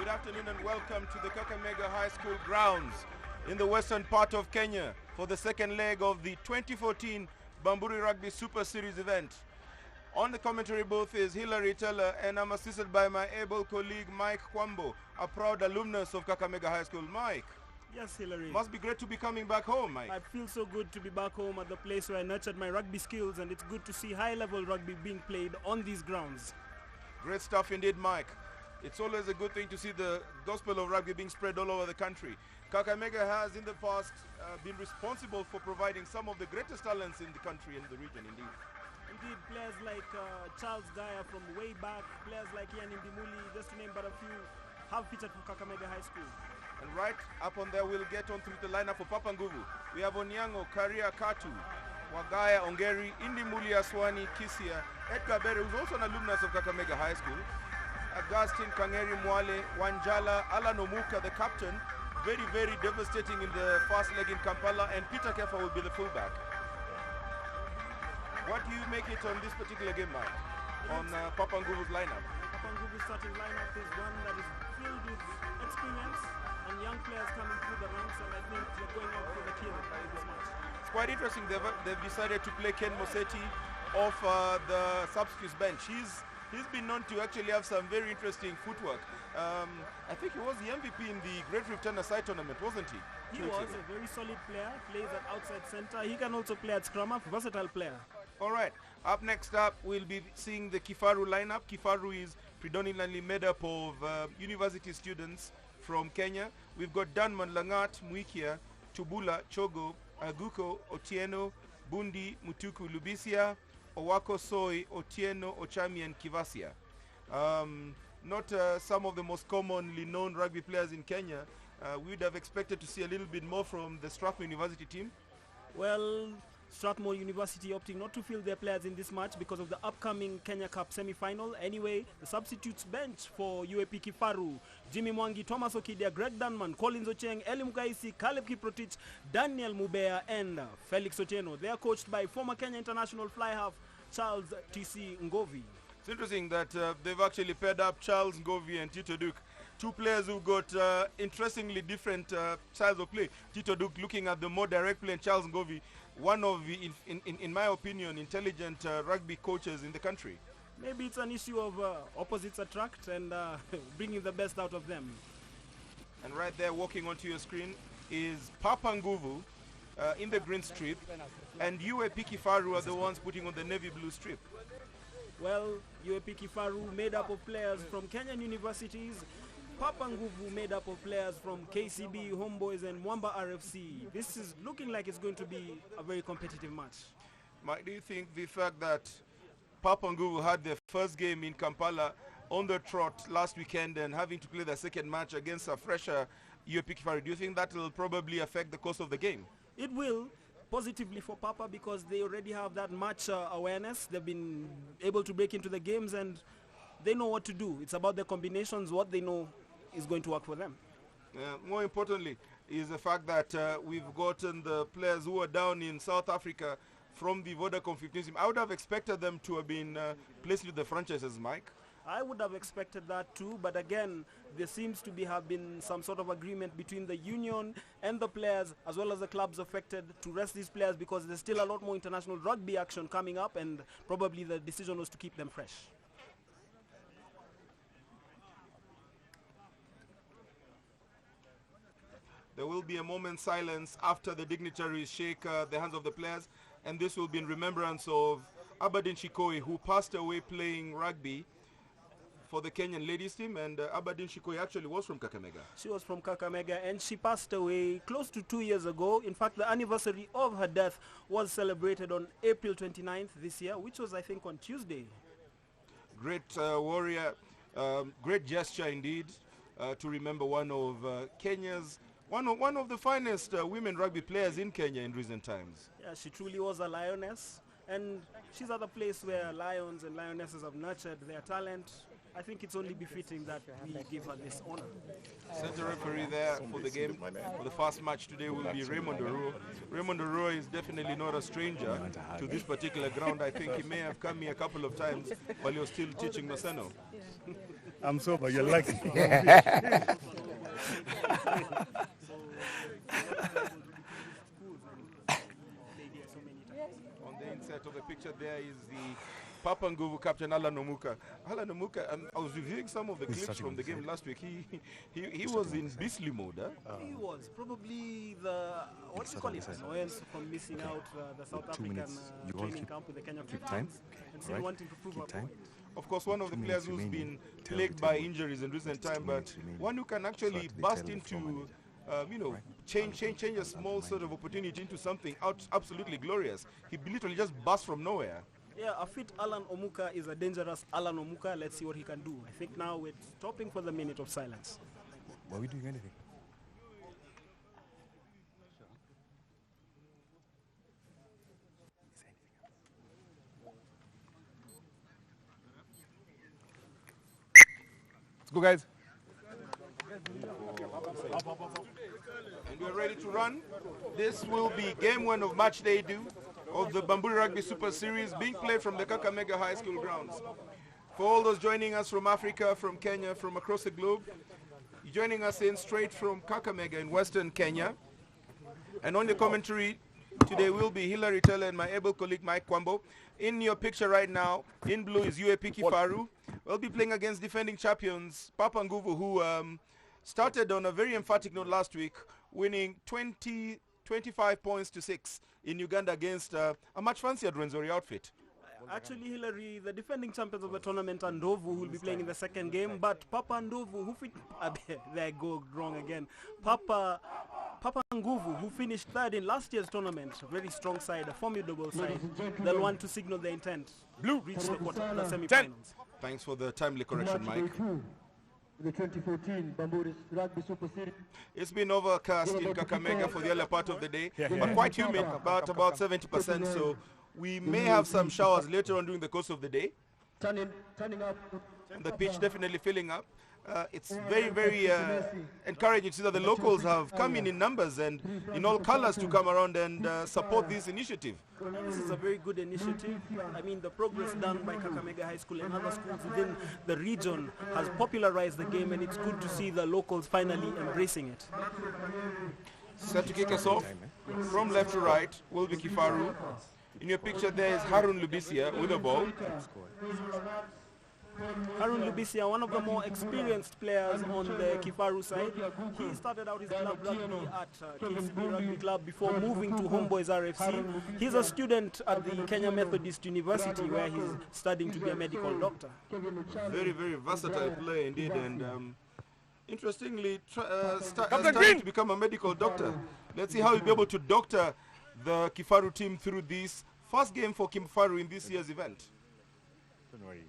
Good afternoon and welcome to the Kakamega High School grounds in the western part of Kenya for the second leg of the 2014 Bamburi Rugby Super Series event. On the commentary booth is Hilary Teller, and I'm assisted by my able colleague Mike Kwambo, a proud alumnus of Kakamega High School. Mike. Yes, Hilary. Must be great to be coming back home, Mike. I feel so good to be back home at the place where I nurtured my rugby skills, and it's good to see high-level rugby being played on these grounds. Great stuff indeed, Mike. It's always a good thing to see the gospel of rugby being spread all over the country. Kakamega has in the past been responsible for providing some of the greatest talents in the country and the region, indeed. Indeed, players like Charles Dyer from way back, players like Ian Indimuli, just to name but a few, have featured for Kakamega High School. And right up on there, we'll get on through the lineup for Papa Nguvu. We have Onyango, Karia Katu, Wagaya, Ongeri, Indimuli, Aswani, Kisia, Edgar Bere, who's also an alumnus of Kakamega High School, Augustine Kangeri Mwale, Wanjala, Alan Omuka, the captain, very, very devastating in the first leg in Kampala, and Peter Kefa will be the fullback. What do you make it on this particular game, Mike, on Papa Nguvu's lineup? Papa Nguvu's starting lineup is one that is filled with experience and young players coming through the ranks, and I think they're going out for the kill in this match. It's quite interesting. They've decided to play Ken Mosetti off the substitutes bench. He's been known to actually have some very interesting footwork. I think he was the MVP in the Great Rift Side tournament, wasn't he? He was a very solid player, plays at outside center. He can also play at scrum half, versatile player. All right, up next up, we'll be seeing the Kifaru lineup. Kifaru is predominantly made up of university students from Kenya. We've got Danman, Langat, Muikia, Tubula, Chogo, Aguko, Otieno, Bundi, Mutuku, Lubisia, Owako Soy, Otieno, Ochami, and Kivasia. Not some of the most commonly known rugby players in Kenya. We would have expected to see a little bit more from the Strathmore University team. Well, Strathmore University opting not to field their players in this match because of the upcoming Kenya Cup semi-final. Anyway, the substitutes bench for UAP Kifaru: Jimmy Mwangi, Thomas Okidia, Greg Dunman, Collins Ocheng, Eli Mugaisi, Caleb Kiprotich, Daniel Mubea, and Felix Otieno. They are coached by former Kenya international fly half Charles T.C. Ngovi. It's interesting that they've actually paired up Charles Ngovi and Tito Duke, two players who got interestingly different styles of play. Tito Duke looking at the more direct play, and Charles Ngovi, one of the, in my opinion, intelligent rugby coaches in the country. Maybe it's an issue of opposites attract and bringing the best out of them. And right there, walking onto your screen, is Papa Nguvu in the green strip, and UAP Kifaru are the ones putting on the navy blue strip. Well, UAP Kifaru made up of players from Kenyan universities, Papa Nguvu made up of players from KCB, Homeboys, and Mwamba RFC. This is looking like it's going to be a very competitive match. Mike, do you think the fact that Papa Nguvu had their first game in Kampala on the trot last weekend and having to play their second match against a fresher UAP Kifaru, do you think that will probably affect the course of the game? It will, positively for Papa, because they already have that match awareness. They've been able to break into the games and they know what to do. It's about the combinations, what they know is going to work for them. More importantly is the fact that we've gotten the players who are down in South Africa from the Vodacom 15 team. I would have expected them to have been placed with the franchises, Mike. I would have expected that too, but again, there seems to have been some sort of agreement between the union and the players, as well as the clubs affected, to rest these players because there's still a lot more international rugby action coming up, and probably the decision was to keep them fresh. There will be a moment's silence after the dignitaries shake the hands of the players, and this will be in remembrance of Aberdeen Shikoi, who passed away playing rugby for the Kenyan ladies team, and Aberdeen Shikoi actually was from Kakamega. She was from Kakamega, and she passed away close to 2 years ago. In fact, the anniversary of her death was celebrated on April 29th this year, which was, I think, on Tuesday. Great warrior, great gesture indeed to remember one of Kenya's one of the finest women rugby players in Kenya in recent times. Yeah, she truly was a lioness, and she's at a place where lions and lionesses have nurtured their talent. I think it's only befitting that we give her this honor. Center referee there for the game, for the first match today, will be Raymond Oro. Raymond Oro is definitely not a stranger to this particular ground. I think he may have come here a couple of times while he was still teaching Maseno. I'm sober, you're lucky. On the insert of the picture there is the Papa Nguvu captain Alan Omuka. Alan Omuka, I was reviewing some of the clips from the game last week. He was in beastly mode. Huh? He was probably the, what do you call it, annoyance from missing out the South African training camp with the Kenya team and still wanting to prove a point. Of course, one of the players who's been plagued by injuries in recent time, but one who can actually burst into, change a small sort of opportunity into something absolutely glorious. He literally just burst from nowhere. Yeah, a fit Alan Omuka is a dangerous Alan Omuka. Let's see what he can do. I think now we're stopping for the minute of silence. Are we doing anything? Let's go, guys. And we're ready to run. This will be game 1 of match day 2 of the Bamburi Rugby Super Series being played from the Kakamega High School grounds. For all those joining us from Africa, from Kenya, from across the globe, joining us in straight from Kakamega in Western Kenya. And on the commentary today will be Hilary Teller and my able colleague Mike Kwambo. In your picture right now, in blue is UAP Kifaru. We'll be playing against defending champions Papa Nguvu, who started on a very emphatic note last week, winning 25 points to 6 in Uganda against a much fancier Rwenzori outfit. Actually, Hilary, the defending champions of the tournament, Ndovu, will be playing in the second game, but Papa Ndovu, who there I go wrong again. Papa Nguvu, who finished third in last year's tournament, a very strong side, a formidable side. They'll want to signal their intent. Blue reach the semi-finals. Thanks for the timely correction, Mike. The 2014 Bamburi Rugby Super Series. It's been overcast in Kakamega for the earlier part of the day, but quite humid, about 70%, so we may have some showers later on during the course of the day. Turning up. The pitch definitely filling up. It's very, very encouraging to see that the locals have come in numbers and in all colors to come around and support this initiative. This is a very good initiative. I mean, the progress done by Kakamega High School and other schools within the region has popularized the game, and it's good to see the locals finally embracing it. Set to kick us off from left to right will be Kifaru. In your picture there is Harun Lubisia with the ball. Harun Lubisia, one of the more experienced players on the Kifaru side. He started out his club rugby at KCB Rugby Club before moving to Homeboys RFC. He's a student at the Kenya Methodist University where he's studying to be a medical doctor. Very, very versatile player indeed, and interestingly starting to become a medical doctor. Let's see how he'll be able to doctor the Kifaru team through this first game for Kifaru in this year's event. Don't worry.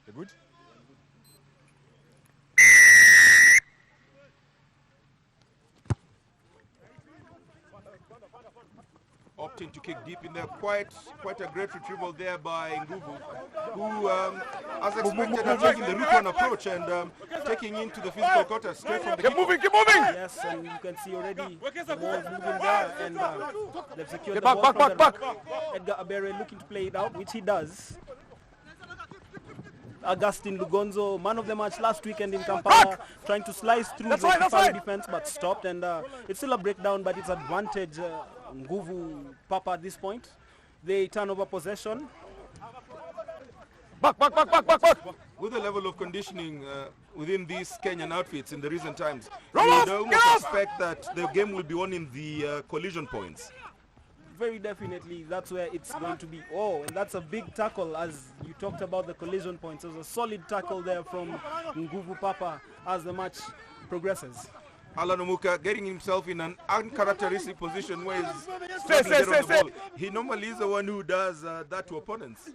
You're good? Opting to kick deep in there, quite a great retrieval there by Nguvu, who, as expected, has taken the route one approach and taking into the physical quarter straight from the Keep moving! Yes, and you can see already the ball moving there, and they've secured the ball back. Edgar Abere looking to play it out, which he does. Augustine Lugonzo, man of the match last weekend in Kampala, trying to slice through the Kifaru defense, but stopped, and it's still a breakdown, but it's advantage Nguvu Papa at this point. They turn over possession. Back. With the level of conditioning within these Kenyan outfits in the recent times, Roll you off, would almost expect that the game will be won in the collision points. Very definitely, that's where it's going to be. Oh, and that's a big tackle, as you talked about the collision points. There's a solid tackle there from Nguvu Papa as the match progresses. Alan Omuka getting himself in an uncharacteristic position where he's struggling to get on the ball. He normally is the one who does that to opponents.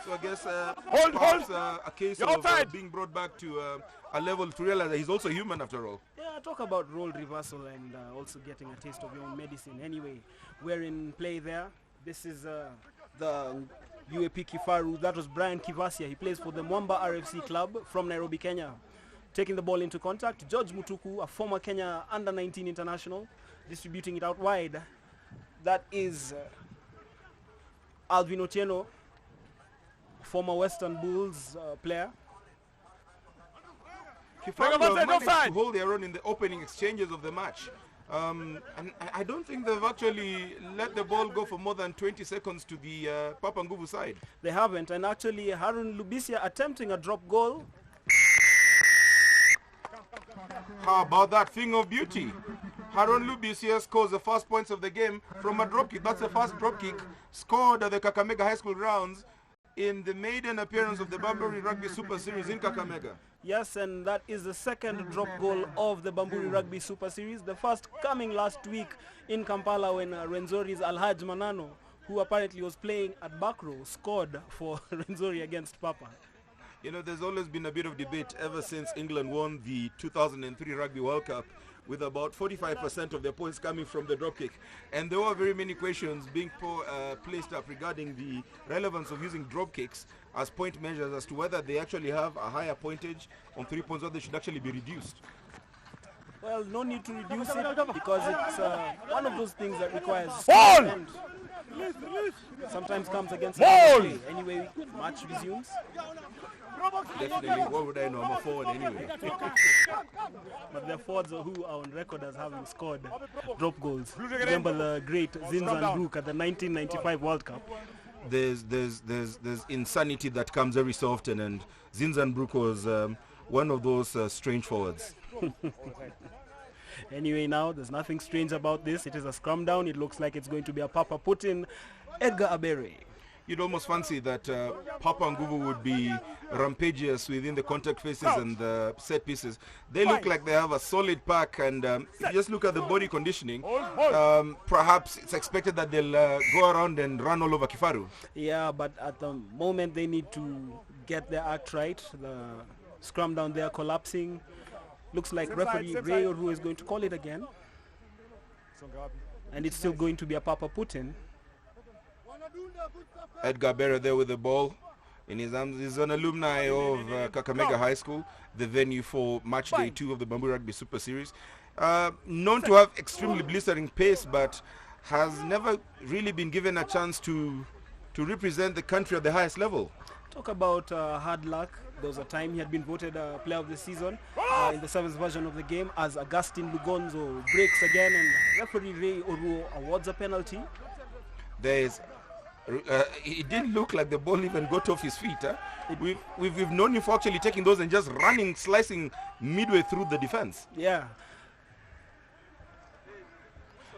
So I guess perhaps a case of being brought back to a level to realize that he's also human after all. Yeah, talk about role reversal and also getting a taste of your own medicine. Anyway, we're in play there. This is the UAP Kifaru. That was Brian Kivasia. He plays for the Mwamba RFC club from Nairobi, Kenya. Taking the ball into contact, George Mutuku, a former Kenya under-19 international, distributing it out wide. That is Alvin Otieno, former Western Bulls player, Kifaru have managed to hold their own in the opening exchanges of the match. And I don't think they've actually let the ball go for more than 20 seconds to the Papa Nguvu side. They haven't, and actually Harun Lubisia attempting a drop goal. How about that thing of beauty? Harun Lubisia scores the first points of the game from a drop kick. That's the first drop kick scored at the Kakamega High School grounds in the maiden appearance of the Bamburi Rugby Super Series in Kakamega. Yes, and that is the second drop goal of the Bamburi Rugby Super Series. The first coming last week in Kampala when Renzori's Alhaj Manano, who apparently was playing at back row, scored for Renzori against Papa. You know, there's always been a bit of debate ever since England won the 2003 Rugby World Cup, with about 45% of their points coming from the dropkick. And there were very many questions being placed up regarding the relevance of using dropkicks as point measures as to whether they actually have a higher pointage on 3 points or they should actually be reduced. Well, no need to reduce it because it's one of those things that requires Ball! and sometimes comes against the play. Anyway, match resumes. Definitely, what would I know? I'm a forward anyway. But there are forwards who are on record as having scored drop goals. Remember the great Zinzan Brook at the 1995 World Cup. There's insanity that comes every so often, and Zinzan Brook was one of those strange forwards. Anyway, now there's nothing strange about this. It is a scrum down. It looks like it's going to be a Papa Putin. Edgar Abere. You'd almost fancy that Papa Nguvu would be rampagious within the contact faces and the set pieces. They look like they have a solid pack, and if you just look at the body conditioning, perhaps it's expected that they'll go around and run all over Kifaru. Yeah, but at the moment they need to get their act right. The scrum down there collapsing. Looks like referee Ray Oru is going to call it again. And it's still going to be a Papa Putin. Edgar Berra there with the ball in his arms. He's an alumni of Kakamega High School, the venue for match day 2 of the Bamburi Rugby Super Series. Known to have extremely blistering pace, but has never really been given a chance to represent the country at the highest level. Talk about hard luck. There was a time he had been voted player of the season in the 7th version of the game as Augustine Lugonzo breaks again and referee Ray Oruo awards a penalty. There's it didn't look like the ball even got off his feet. Huh? We've known him for actually taking those and just running, slicing midway through the defense. Yeah.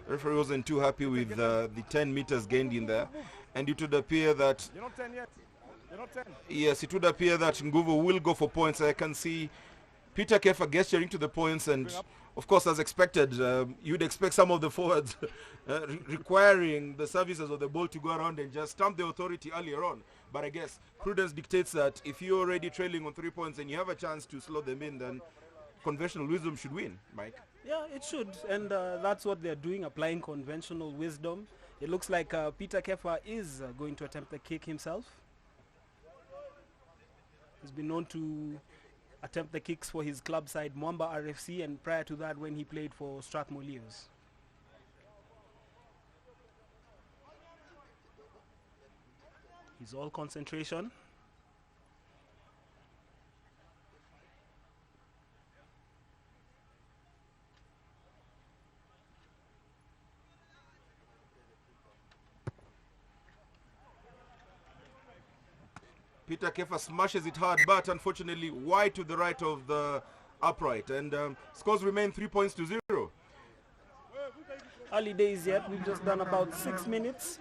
The referee wasn't too happy with the 10 meters gained in there, and it would appear that You're not 10 yet. You're not 10. yes, it would appear that Nguvu will go for points. I can see Peter Kefa gesturing to the points, and of course, as expected, you'd expect some of the forwards requiring the services of the ball to go around and just stamp the authority earlier on. But I guess prudence dictates that if you're already trailing on 3 points and you have a chance to slow them in, then conventional wisdom should win, Mike. Yeah, it should. And that's what they're doing, applying conventional wisdom. It looks like Peter Kefa is going to attempt the kick himself. He's been known to attempt the kicks for his club side Mwamba RFC, and prior to that when he played for Strathmore Leos. He's all concentration. Peter Kefa smashes it hard, but unfortunately wide to the right of the upright, and scores remain 3 points to 0. Early days yet, we've just done about 6 minutes.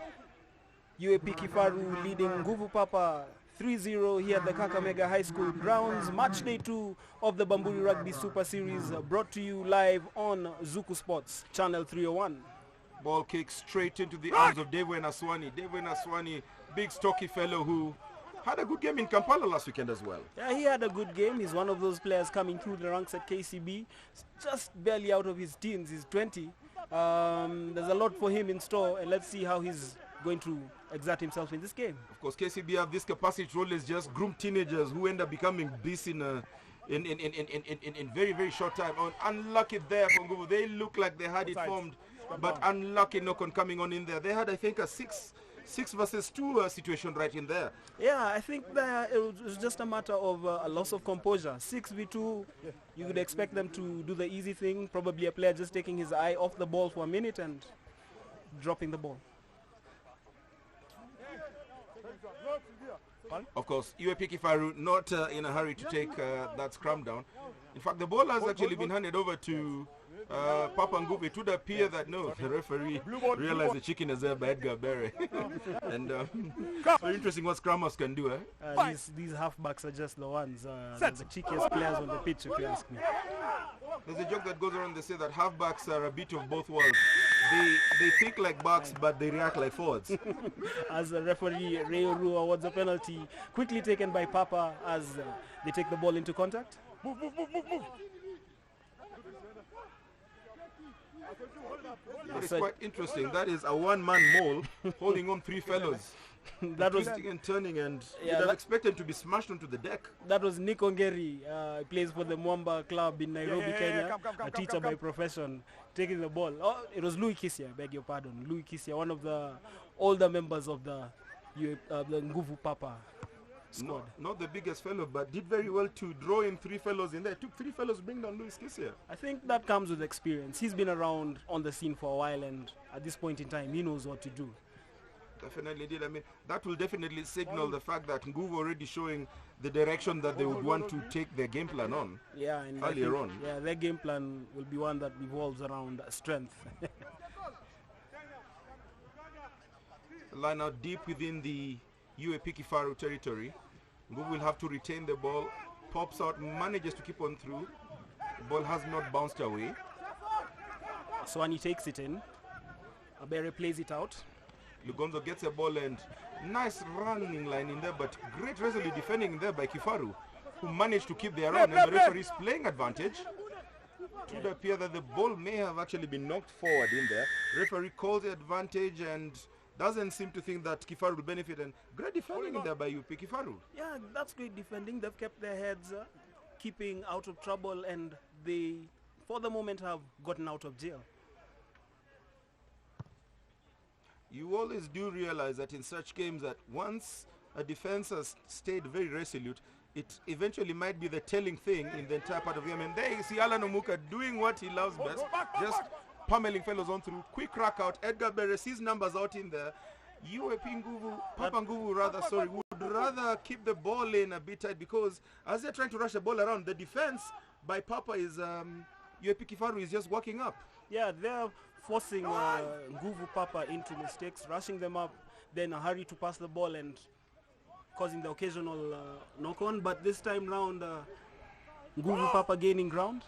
UAP Kifaru leading Nguvu Papa 3-0 here at the Kakamega High School grounds. Match day 2 of the Bamburi Rugby Super Series, brought to you live on Zuku Sports, channel 301. Ball kick straight into the arms of Devo Naswani. Devo Naswani, big stocky fellow who had a good game in Kampala last weekend as well. Yeah, he had a good game. He's one of those players coming through the ranks at KCB, just barely out of his teens. He's 20. There's a lot for him in store, and let's see how he's going to exert himself in this game. Of course, KCB have this capacity to always just groom teenagers who end up becoming beasts in very, very short time. Unlucky there for Nguvu. They look like they had it formed, but unlucky knock-on coming on in there. They had, I think, a 6 6 versus 2 situation right in there. Yeah, I think that it was just a matter of a loss of composure. 6v2, you would expect them to do the easy thing, probably a player just taking his eye off the ball for a minute and dropping the ball. Of course, UAP Kifaru not in a hurry to take that scrum down. In fact, the ball has actually been handed over to Papa Nguvu. It would appear that no, the referee realized the chicken is there by Edgar Berry. And very interesting what scrummers can do. These halfbacks are just the ones, the cheekiest players on the pitch, if you ask me. There's a joke that goes around. They say that halfbacks are a bit of both worlds. They think like backs, but they react like forwards. As the referee Reoru awards a penalty, quickly taken by Papa as they take the ball into contact. Move. That is quite interesting. That is a one-man mole holding on 3 fellows. That was twisting and turning, and yeah, you'd expect him to be smashed onto the deck. That was Nick Ongeri, plays for the Mwamba club in Nairobi, Kenya, a teacher by profession, taking the ball. Oh, it was Louis Kisia, beg your pardon. Louis Kisia, one of the older members of the Nguvu Papa squad. Not the biggest fellow, but did very well to draw in 3 fellows in there. It took 3 fellows to bring down Louis Kisia. I think that comes with experience. He's been around on the scene for a while, and at this point in time, he knows what to do. Definitely did. I mean, that will definitely signal the fact that Nguvu already showing the direction that they would want to take their game plan on. Yeah, and earlier on. Yeah, their game plan will be one that revolves around strength. Line out deep within the UAP Kifaru territory. Nguvu will have to retain the ball. Pops out, manages to keep on through. The ball has not bounced away. Swani takes it in. Abere plays it out. Lugonzo gets a ball and nice running line in there, but great resolute defending there by Kifaru, who managed to keep their run, and the referee is playing advantage. It would appear that the ball may have actually been knocked forward in there. Referee calls the advantage and doesn't seem to think that Kifaru will benefit, and great defending in there by UP Kifaru. Yeah, that's great defending. They've kept their heads keeping out of trouble, and they, for the moment, have gotten out of jail. You always do realize that in such games that once a defense has stayed very resolute, it eventually might be the telling thing in the entire part of the game. And there you see Alan Omuka doing what he loves best, just pummeling fellows on through. Quick crack out. Edgar Beres, his numbers out in there. UAP Nguvu, Papa Nguvu rather, sorry, would rather keep the ball in a bit tight, because as they're trying to rush the ball around, the defense by Papa is, UAP Kifaru is just walking up. Yeah, they're forcing Nguvu Papa into mistakes, rushing them up, then a hurry to pass the ball and causing the occasional knock-on. But this time round, Nguvu Papa gaining ground.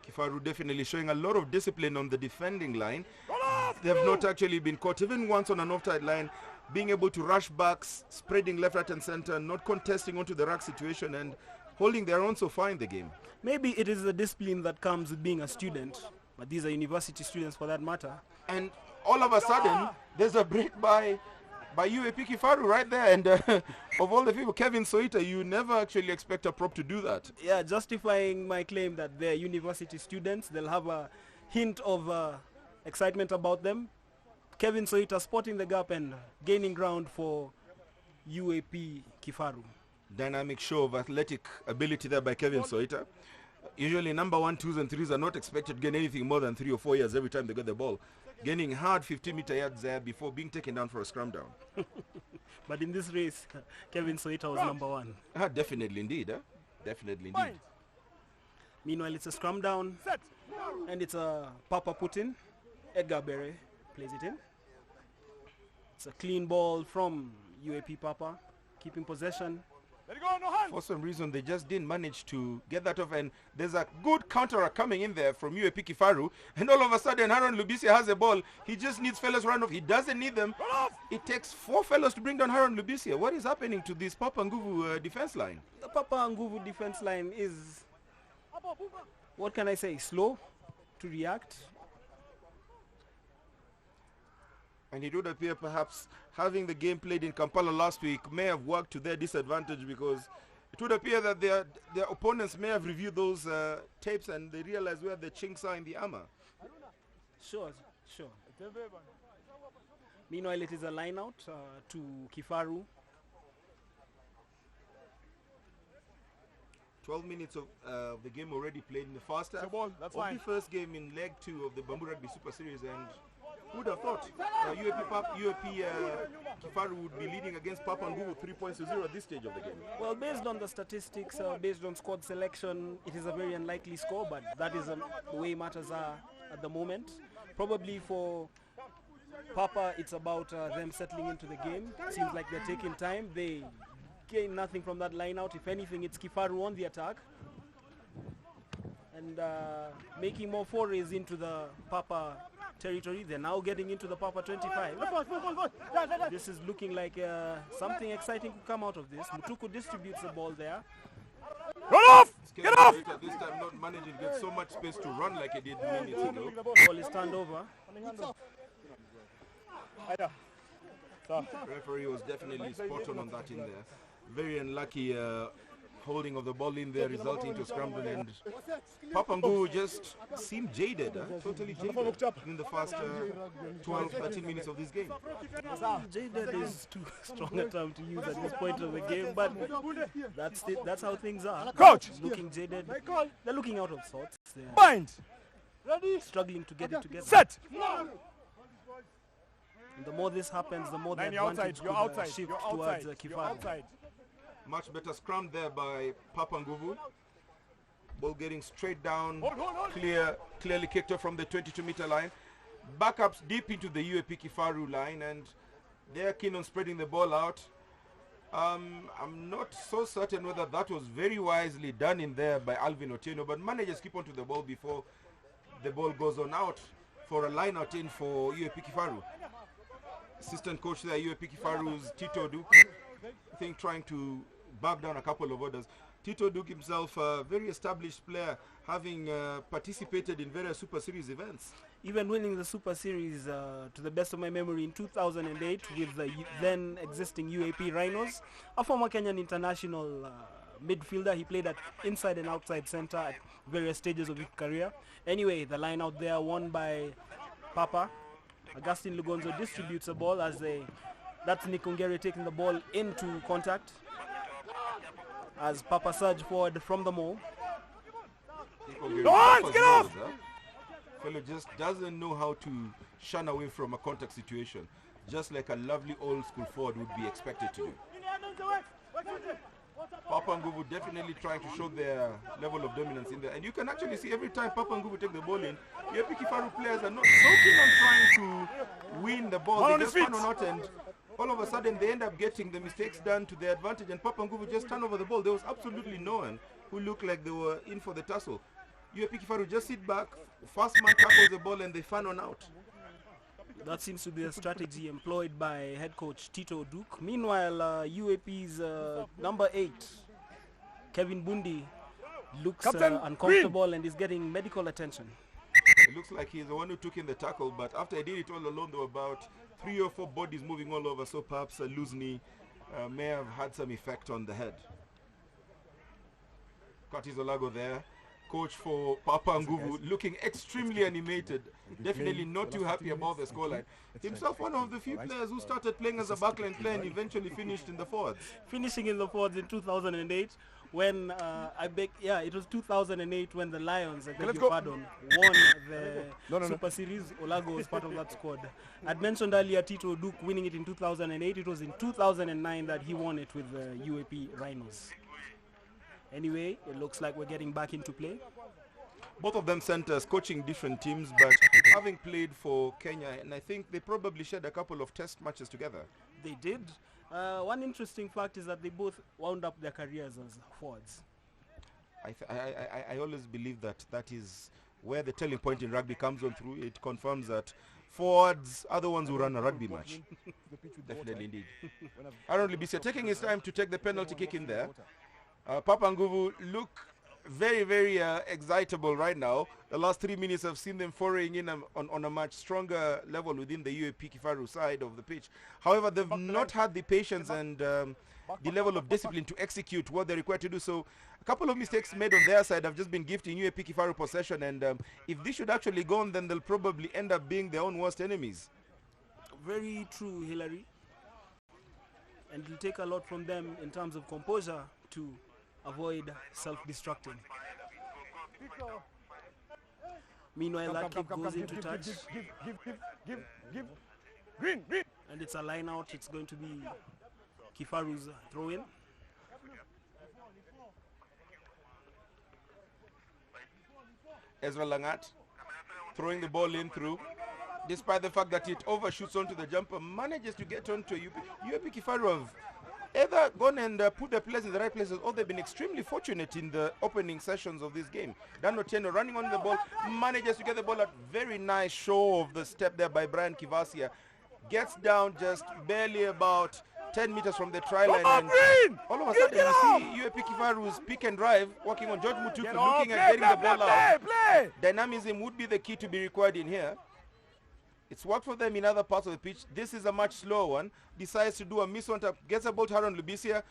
Kifaru definitely showing a lot of discipline on the defending line. They have not actually been caught, even once on an offside line, being able to rush backs, spreading left, right and center, not contesting onto the rack situation, and holding their own so far in the game. Maybe it is the discipline that comes with being a student, but these are university students for that matter. And all of a sudden, there's a break by UAP Kifaru right there, and of all the people, Kevin Soita, you never actually expect a prop to do that. Yeah, justifying my claim that they're university students, they'll have a hint of excitement about them. Kevin Soita spotting the gap and gaining ground for UAP Kifaru. Dynamic show of athletic ability there by Kevin Soita. Usually number 1, 2s and 3s are not expected to gain anything more than 3 or 4 yards every time they get the ball. Gaining hard 50-meter yards there before being taken down for a scrum down. But in this race, Kevin Soita was number 1. Definitely indeed. Definitely indeed. Meanwhile, it's a scrum down, and it's a Papa put in. Edgar Bere plays it in. It's a clean ball from UAP Papa, keeping possession. For some reason, they just didn't manage to get that off, and there's a good counter coming in there from UAP Kifaru, and all of a sudden, Haron Lubisia has a ball. He just needs fellows run off. He doesn't need them. It takes 4 fellows to bring down Haron Lubisia. What is happening to this Papa Nguvu defense line? The Papa Nguvu defense line is, what can I say, slow to react. And it would appear perhaps having the game played in Kampala last week may have worked to their disadvantage, because it would appear that their opponents may have reviewed those tapes and they realize where the chinks are in the armor. Sure. Meanwhile, it is a line out to Kifaru. 12 minutes of the game already played in the first half. ball, that's of fine. the first game in leg 2 of the Bamburi Rugby Super Series, and who would have thought UAP Kifaru would be leading against Papua New Guinea 3 points to 0 at this stage of the game. Well, based on the statistics, based on squad selection, it is a very unlikely score, but that is the way matters are at the moment. Probably for Papa, it's about them settling into the game. Seems like they're taking time. They gain nothing from that line out. If anything, it's Kifaru on the attack and making more forays into the Papa territory. They're now getting into the Papa 25. This is looking like something exciting could come out of this. Mutuku distributes the ball there. Run off! Get off! This time not managing to get so much space to run like he did minutes ago. Ball is turned over. Referee was definitely spot on that in there. Very unlucky holding of the ball in there, resulting to scramble, and Papangu just seemed jaded, totally jaded in the first 12-13 minutes of this game. Jaded is too strong a term to use at this point of the game, but that's it. That's how things are. Coach! Looking jaded. They're looking out of sorts. They're Bind! struggling to get it together. Set! And the more this happens, the more the Man, you're outside. advantage You're could outside. shift You're towards outside. You're Kifaru. outside. Much better scrum there by Papanguvu. Ball getting straight down, clearly kicked off from the 22-meter line. Backups deep into the UAP Kifaru line, and they're keen on spreading the ball out. I'm not so certain whether that was very wisely done in there by Alvin Otieno, but managers keep on to the ball before the ball goes on out for a line out in for UAP Kifaru. Assistant coach there, UAP Kifaru's Tito Duke, I think trying to back down a couple of orders. Tito Duke himself, a very established player, having participated in various Super Series events. Even winning the Super Series, to the best of my memory, in 2008 with the then existing UAP Rhinos. A former Kenyan international midfielder. He played at inside and outside center at various stages of his career. Anyway, the line out there won by Papa. Augustine Lugonzo distributes the ball as that's Nikongere taking the ball into contact as Papa surge forward from the mall. Get off! Fellow just doesn't know how to shun away from a contact situation, just like a lovely old school forward would be expected to do. Papa Nguvu definitely trying to show their level of dominance in there, and you can actually see every time Papa Nguvu take the ball in, the Kifaru players are not so keen on trying to win the ball. They just run on out, and all of a sudden they end up getting the mistakes done to their advantage, and Papa Nguvu just turned over the ball. There was absolutely no one who looked like they were in for the tussle. UAP Kifaru just sit back, first man tackles the ball, and they fan on out. That seems to be a strategy employed by head coach Tito Duke. Meanwhile, UAP's number 8, Kevin Bundi, looks uncomfortable and is getting medical attention. It looks like he's the one who took in the tackle, but after I did it all alone, there were about 3 or 4 bodies moving all over, so perhaps a loose knee may have had some effect on the head. Curtis Olago there, coach for Papa Nguvu, looking extremely animated, definitely not too happy about the scoreline. Himself one of the few players who started playing as a backline player and eventually finished in the forwards. Finishing in the forwards in 2008 when, it was 2008 when the Lions, I beg your pardon, won the Super Series. Olago was part of that squad. I'd mentioned earlier Tito Duke winning it in 2008. It was in 2009 that he won it with the UAP Rhinos. Anyway, it looks like we're getting back into play. Both of them centers, coaching different teams, but having played for Kenya, and I think they probably shared a couple of test matches together. They did. One interesting fact is that they both wound up their careers as forwards. I always believe that is where the telling point in rugby comes on through. It confirms that forwards are the ones who run a rugby match. Definitely indeed. Aaron Libisia taking his time to take the penalty kick in there. Papa Nguvu look very, very excitable right now. The last 3 minutes have seen them foraying in on a much stronger level within the UAP Kifaru side of the pitch. However, they've not had the patience and the level of discipline to execute what they're required to do. So a couple of mistakes made on their side have just been gifting UAP Kifaru possession, and if this should actually go on, then they'll probably end up being their own worst enemies. Very true, Hillary. And it'll take a lot from them in terms of composure to avoid self-destructing. Meanwhile, that kick goes into touch. Give. Green. And it's a line out. It's going to be Kifaru's throw-in. Ezra Langat throwing the ball in through. Despite the fact that it overshoots onto the jumper, manages to get onto a UAP Kifaru have either gone and put their players in the right places, or they've been extremely fortunate in the opening sessions of this game. Dan Otieno running on the ball, manages to get the ball at very nice show of the step there by Brian Kivasia. Gets down just barely about 10 meters from the try line, and all of a sudden you see UAP Kifaru's pick and drive working on George Mutuku, looking at getting the ball out. Dynamism would be the key to be required in here. It's worked for them in other parts of the pitch. This is a much slower one. Decides to do a miss one tap, gets a ball to Haron Lubisia.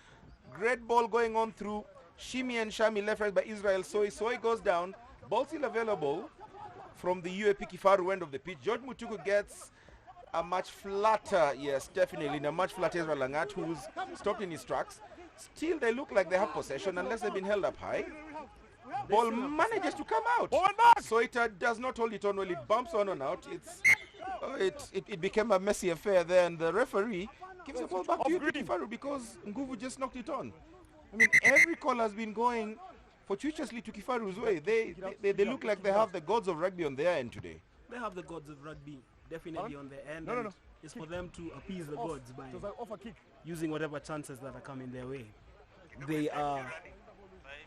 Great ball going on through Shimi and Shami, left right by Israel Soy. Soy goes down. Ball still available from the UAP Kifaru end of the pitch. George Mutuku gets a much flatter, yes, definitely, in a much flatter Ezra Langat, who's stopped in his tracks. Still, they look like they have possession unless they've been held up high. Ball manages to come out. So it does not hold it on well. It bumps on and out. It became a messy affair there, and the referee gives the ball back to Kifaru because Nguvu just knocked it on. I mean, every call has been going fortuitously to Kifaru's way. They look like they have the gods of rugby on their end today. They have the gods of rugby definitely on their end. No. It's for them to appease the gods by using whatever chances that are coming their way. They are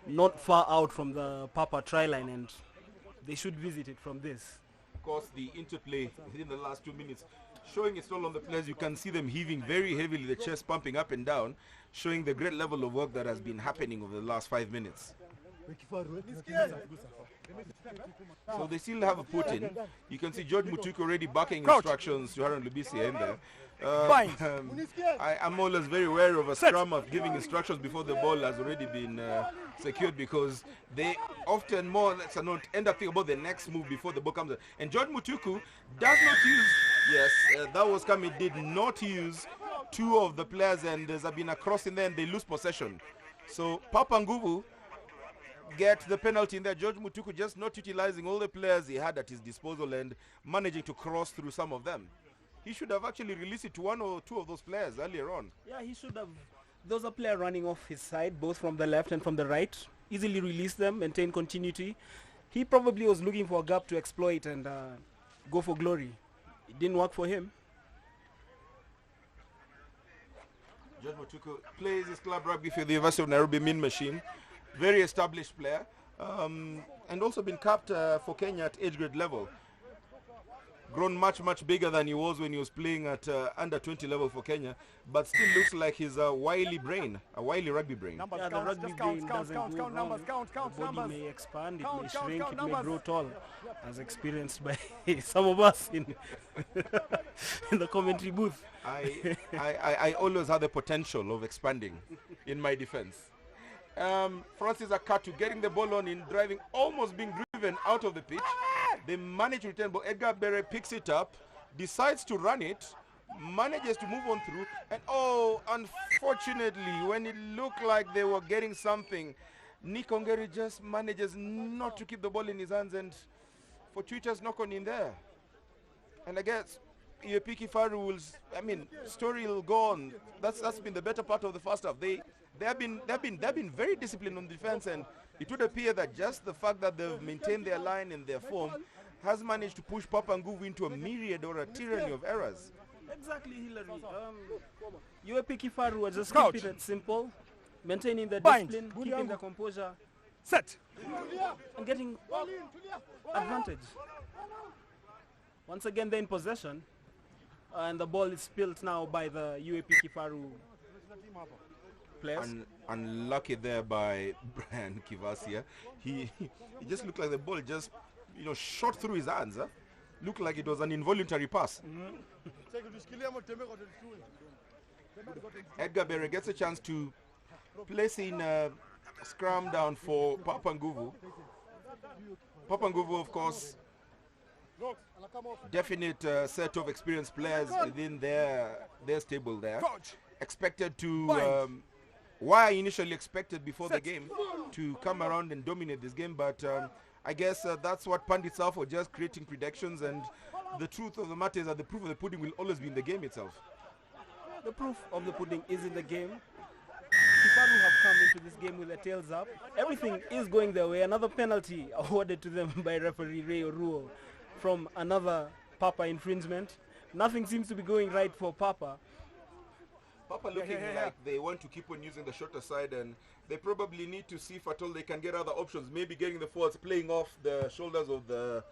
not far out from the Papa try line, and they should visit it from this. Of course, the interplay within the last 2 minutes showing its toll on the players. You can see them heaving very heavily, the chest pumping up and down, showing the great level of work that has been happening over the last 5 minutes. So they still have a put in. You can see George Mutuku already barking instructions to Haron Lubisi in there. I am always very wary of a scrum of giving instructions before the ball has already been secured, because they often more or less not end up thinking about the next move before the ball comes in. And George Mutuku does not use, that was coming, did not use two of the players, and there's been a cross in there and they lose possession. So Papa Nguvu get the penalty in there. George Mutuku just not utilizing all the players he had at his disposal and managing to cross through some of them. He should have actually released it to one or two of those players earlier on. Yeah, he should have. There was a player running off his side, both from the left and from the right. Easily release them, maintain continuity. He probably was looking for a gap to exploit and go for glory. It didn't work for him. George Mutuku plays his club rugby for the University of Nairobi Mean Machine. Very established player, and also been capped for Kenya at age grade level. Grown much bigger than he was when he was playing at under 20 level for Kenya, but still looks like he's a wily brain, a wily rugby brain. Yeah, the rugby brain doesn't go wrong. The body may expand, it may shrink, it may grow tall, as experienced by some of us in in the commentary booth. I always had the potential of expanding, in my defense. Francis Akatu getting the ball on in driving, almost being driven out of the pitch. They manage to return, but Edgar Bere picks it up, decides to run it, manages to move on through, and unfortunately, when it looked like they were getting something, Nick Ongeri just manages not to keep the ball in his hands, and fortuitous knock on in there. And I guess UAP Kifaru will, story will go on. That's been the better part of the first half. They have been very disciplined on defense, and it would appear that just the fact that they've maintained their line and their form has managed to push Papa Nguvu into a myriad or a tyranny of errors. Exactly, Hillary. UAP Kifaru was just keeping it simple, maintaining the discipline, keeping the composure, set, and getting advantage. Once again, they're in possession, and the ball is spilled now by the UAP Kifaru players. Unlucky there by Brian Kivasia. He just looked like the ball just shot through his hands. Looked like it was an involuntary pass. Edgar Bere gets a chance to place in a scrum down for Papa Nguvu. Papa Nguvu, of course, definite set of experienced players within their stable there. Coach. Expected to, Bind. why I initially expected before the game to come around and dominate this game, but I guess that's what pundits are for, just creating predictions, and the truth of the matter is that the proof of the pudding will always be in the game itself. The proof of the pudding is in the game. Kifaru have come into this game with their tails up. Everything is going their way. Another penalty awarded to them by referee Ray Oruo from another Papa infringement. Nothing seems to be going right for Papa. Papa looking like they want to keep on using the shorter side, and they probably need to see if at all they can get other options. Maybe getting the forwards playing off the shoulders of the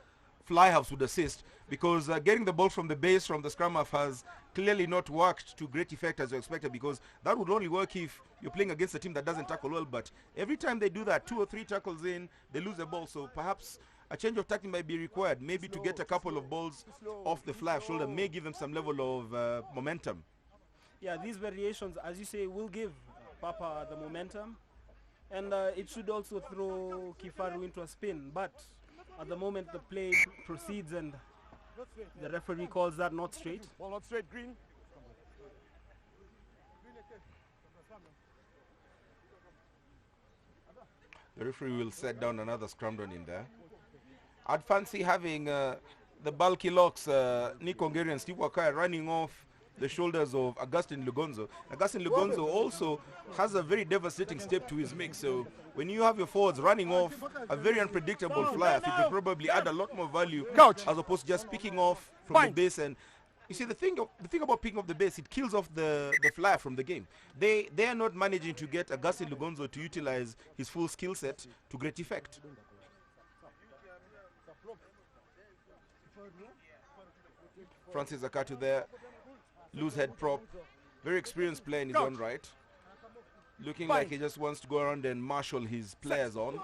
fly halves would assist, because getting the ball from the base from the scrum half has clearly not worked to great effect as you expected, because that would only work if you're playing against a team that doesn't tackle well. But every time they do that, 2 or 3 tackles in, they lose the ball. So perhaps a change of tactic might be required, maybe to get a couple of balls off the fly half shoulder may give them some level of momentum. Yeah, these variations, as you say, will give Papa the momentum, and it should also throw Kifaru into a spin. But at the moment the play proceeds and the referee calls that not straight. Ball not straight, green. The referee will set down another scrum down in there. I'd fancy having the bulky locks, Nick Ongeri and Steve Wakai, running off the shoulders of Augustin Lugonzo. Augustin Lugonzo also has a very devastating step to his mix, so when you have your forwards running off a very unpredictable fly, it will probably add a lot more value, Coach. as opposed to just picking off from the base. And you see, the thing about picking off the base, it kills off the fly from the game. They are not managing to get Augustin Lugonzo to utilize his full skill set to great effect. Francis Zakatu there, loose head prop, very experienced player in his own right, looking like he just wants to go around and marshal his players on,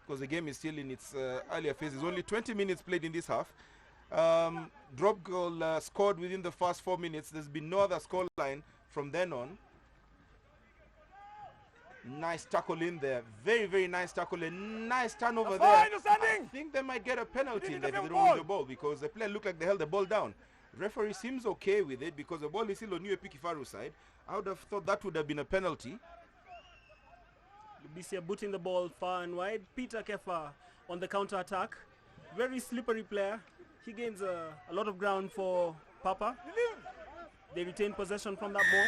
because the game is still in its earlier phases. Only 20 minutes played in this half. Drop goal scored within the first 4 minutes. There's been no other score line from then on. Nice tackle in there, very, very nice tackle, and nice turnover there. I think they might get a penalty in there if they don't win the ball, because the player looked like they held the ball down. Referee seems okay with it, because the ball is still on UAP Kifaru side. I would have thought that would have been a penalty. Lubisia booting the ball far and wide. Peter Kefa on the counter attack. Very slippery player. He gains a lot of ground for Papa. They retain possession from that ball.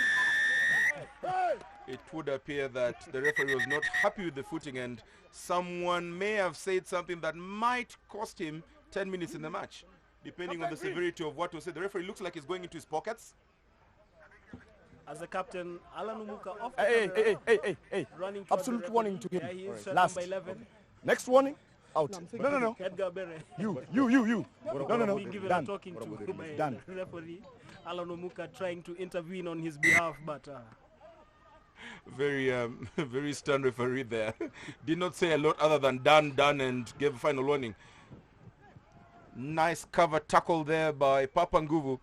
It would appear that the referee was not happy with the footing, and someone may have said something that might cost him 10 minutes in the match, depending on the severity of what was said. The referee looks like he's going into his pockets. As the captain, Alan Umuka off the Hey. running Absolute warning to him. Yeah, he is shot Last. number 11. Next warning. Out. No. Edgar Bere. You. No. Being given Done. a talking to by Done. referee. Alan Omuka trying to intervene on his behalf, but Very, very stern referee there. Did not say a lot other than done, and gave a final warning. Nice cover tackle there by Papa Nguvu.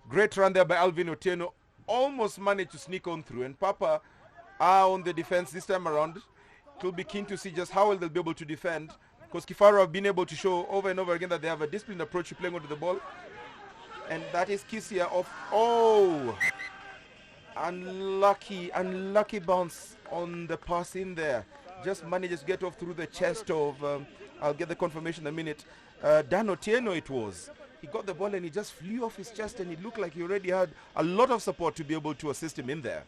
Great run there by Alvin Otieno. Almost managed to sneak on through, and Papa are on the defense this time around. It will be keen to see just how well they'll be able to defend, because Kifaru have been able to show over and over again that they have a disciplined approach to playing onto the ball. And that is Kisia of, unlucky bounce on the pass in there. Just manages to get off through the chest of, I'll get the confirmation in a minute, Dan Otieno it was. He got the ball and he just flew off his chest, and it looked like he already had a lot of support to be able to assist him in there.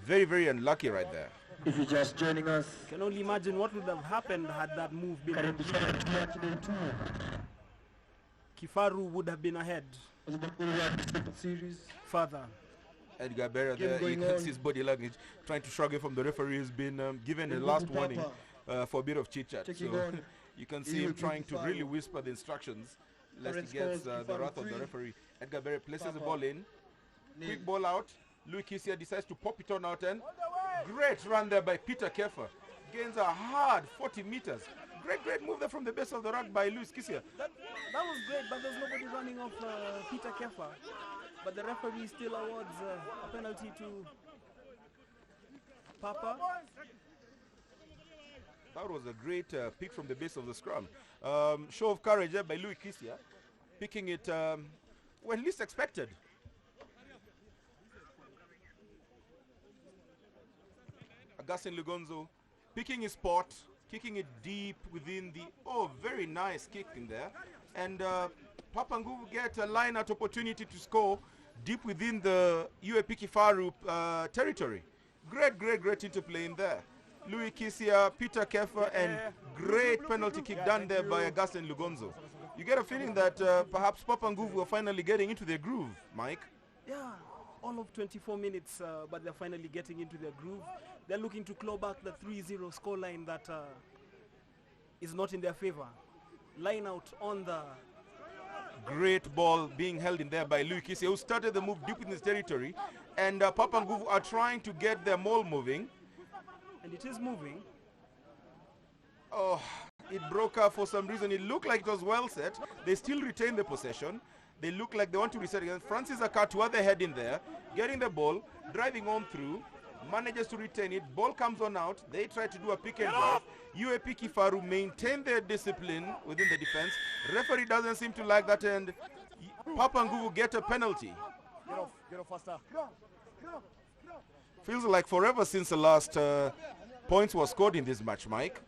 Very, very unlucky right there. If you're just joining us, can only imagine what would have happened had that move been completed. Kifaru would have been ahead series. further. Edgar Berra there, you can see his body language trying to shrug it from the referee. Has been given a last warning for a bit of chit-chat. So you can see him trying to really whisper the instructions lest he gets the wrath of the referee. Edgar Berra places the ball in. Quick ball out. Louis Kisia decides to pop it on out, and great run there by Peter Kefa. Gains a hard 40 meters. Great move there from the base of the ruck by Louis Kisia. That was great, but there's nobody running off Peter Kefa. But the referee still awards a penalty to Papa. That was a great pick from the base of the scrum. Show of courage there by Louis Kisia, picking it, well, least expected. Augustine Lugonzo picking his spot, kicking it deep within the, very nice kick in there. And Papangu get a line-out opportunity to score deep within the UAP Kifaru territory. Great interplay in there. Louis Kisia, Peter Kefa, and great penalty kick done there by Augustine Lugonzo. You get a feeling that perhaps Papangu were finally getting into their groove, Mike. Yeah, all of 24 minutes, but they're finally getting into their groove. They're looking to claw back the 3-0 scoreline that is not in their favor. Line out on the... Great ball being held in there by Louis Kisia, who started the move deep in his territory. And Papangu are trying to get their maul moving. And it is moving. Oh, it broke up for some reason. It looked like it was well set. They still retain the possession. They look like they want to reset again. Francis Akatu at the head in there, getting the ball, driving on through, manages to retain it. Ball comes on out. They try to do a pick and drive. UAP Kifaru maintain their discipline within the defense. Referee doesn't seem to like that, and Papangu will get a penalty. Get off faster. Feels like forever since the last points were scored in this match, Mike.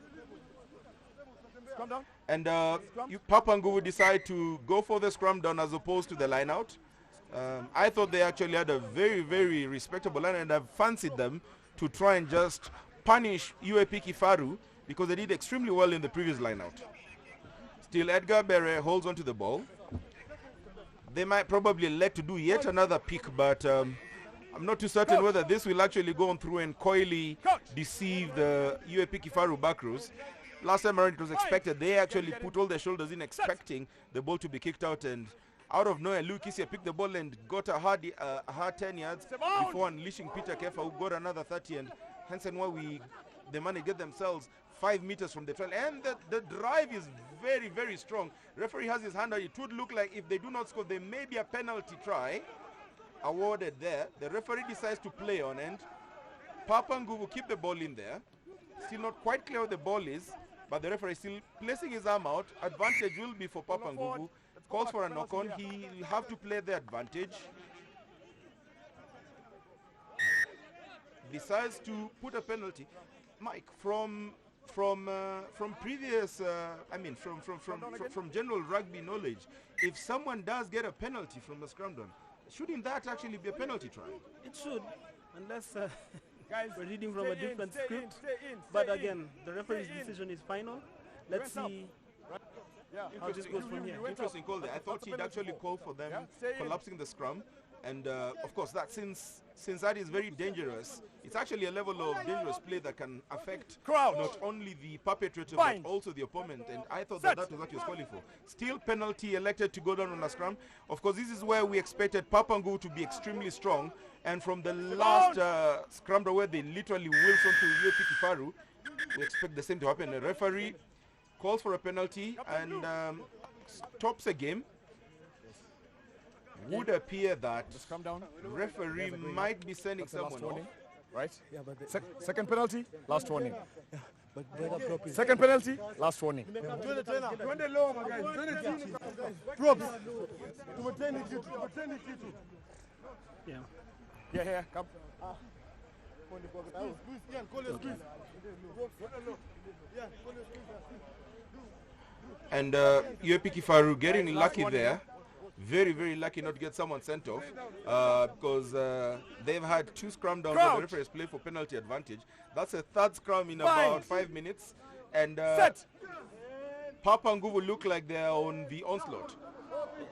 Scrum down. And Papangu will decide to go for the scrum down as opposed to the line out. I thought they actually had a very respectable line, and I fancied them to try and just punish UAP Kifaru because they did extremely well in the previous line out. Still, Edgar Bere holds onto the ball. They might probably elect to do yet another pick, but I'm not too certain whether this will actually go on through and coyly deceive the UAP Kifaru back rows. Last time around it was expected. They actually put all their shoulders in expecting the ball to be kicked out, and out of nowhere, Louis Kisia picked the ball and got a hard 10 yards before unleashing Peter Kefa, who got another 30, and hence and why they managed to get themselves 5 meters from the trail. And the drive is very strong. Referee has his hand on it. It would look like if they do not score, there may be a penalty try awarded there. The referee decides to play on, and Papangu will keep the ball in there. Still not quite clear where the ball is, but the referee is still placing his arm out. Advantage will be for Papangu. Calls for a knock-on. He will have to play the advantage. Decides to put a penalty. Mike, from previous, from general rugby knowledge, if someone does get a penalty from the scrum down, shouldn't that actually be a penalty try? It should, unless we're reading from a different script. But again, the referee's decision is final. Let's see how this goes from here. Interesting call there. I thought he'd actually call for them collapsing the scrum. And of course, that since that is very dangerous, it's actually a level of dangerous play that can affect not only the perpetrator but also the opponent. And I thought that was what he was calling for. Still penalty elected to go down on a scrum. Of course, this is where we expected Papangu to be extremely strong. And from the last scrum where they literally wheels onto UAP Kifaru, we expect the same to happen. The referee calls for a penalty and stops the game. Would appear that referee might be sending someone off. Right? Yeah, but second penalty, last warning. Second penalty, last warning. Yeah, come. And UAP Kifaru getting lucky there. Very lucky not to get someone sent off because they've had 2 scrum downs where the referees play for penalty advantage. That's a 3rd scrum in about 5 minutes. And Papangu will look like they're on the onslaught.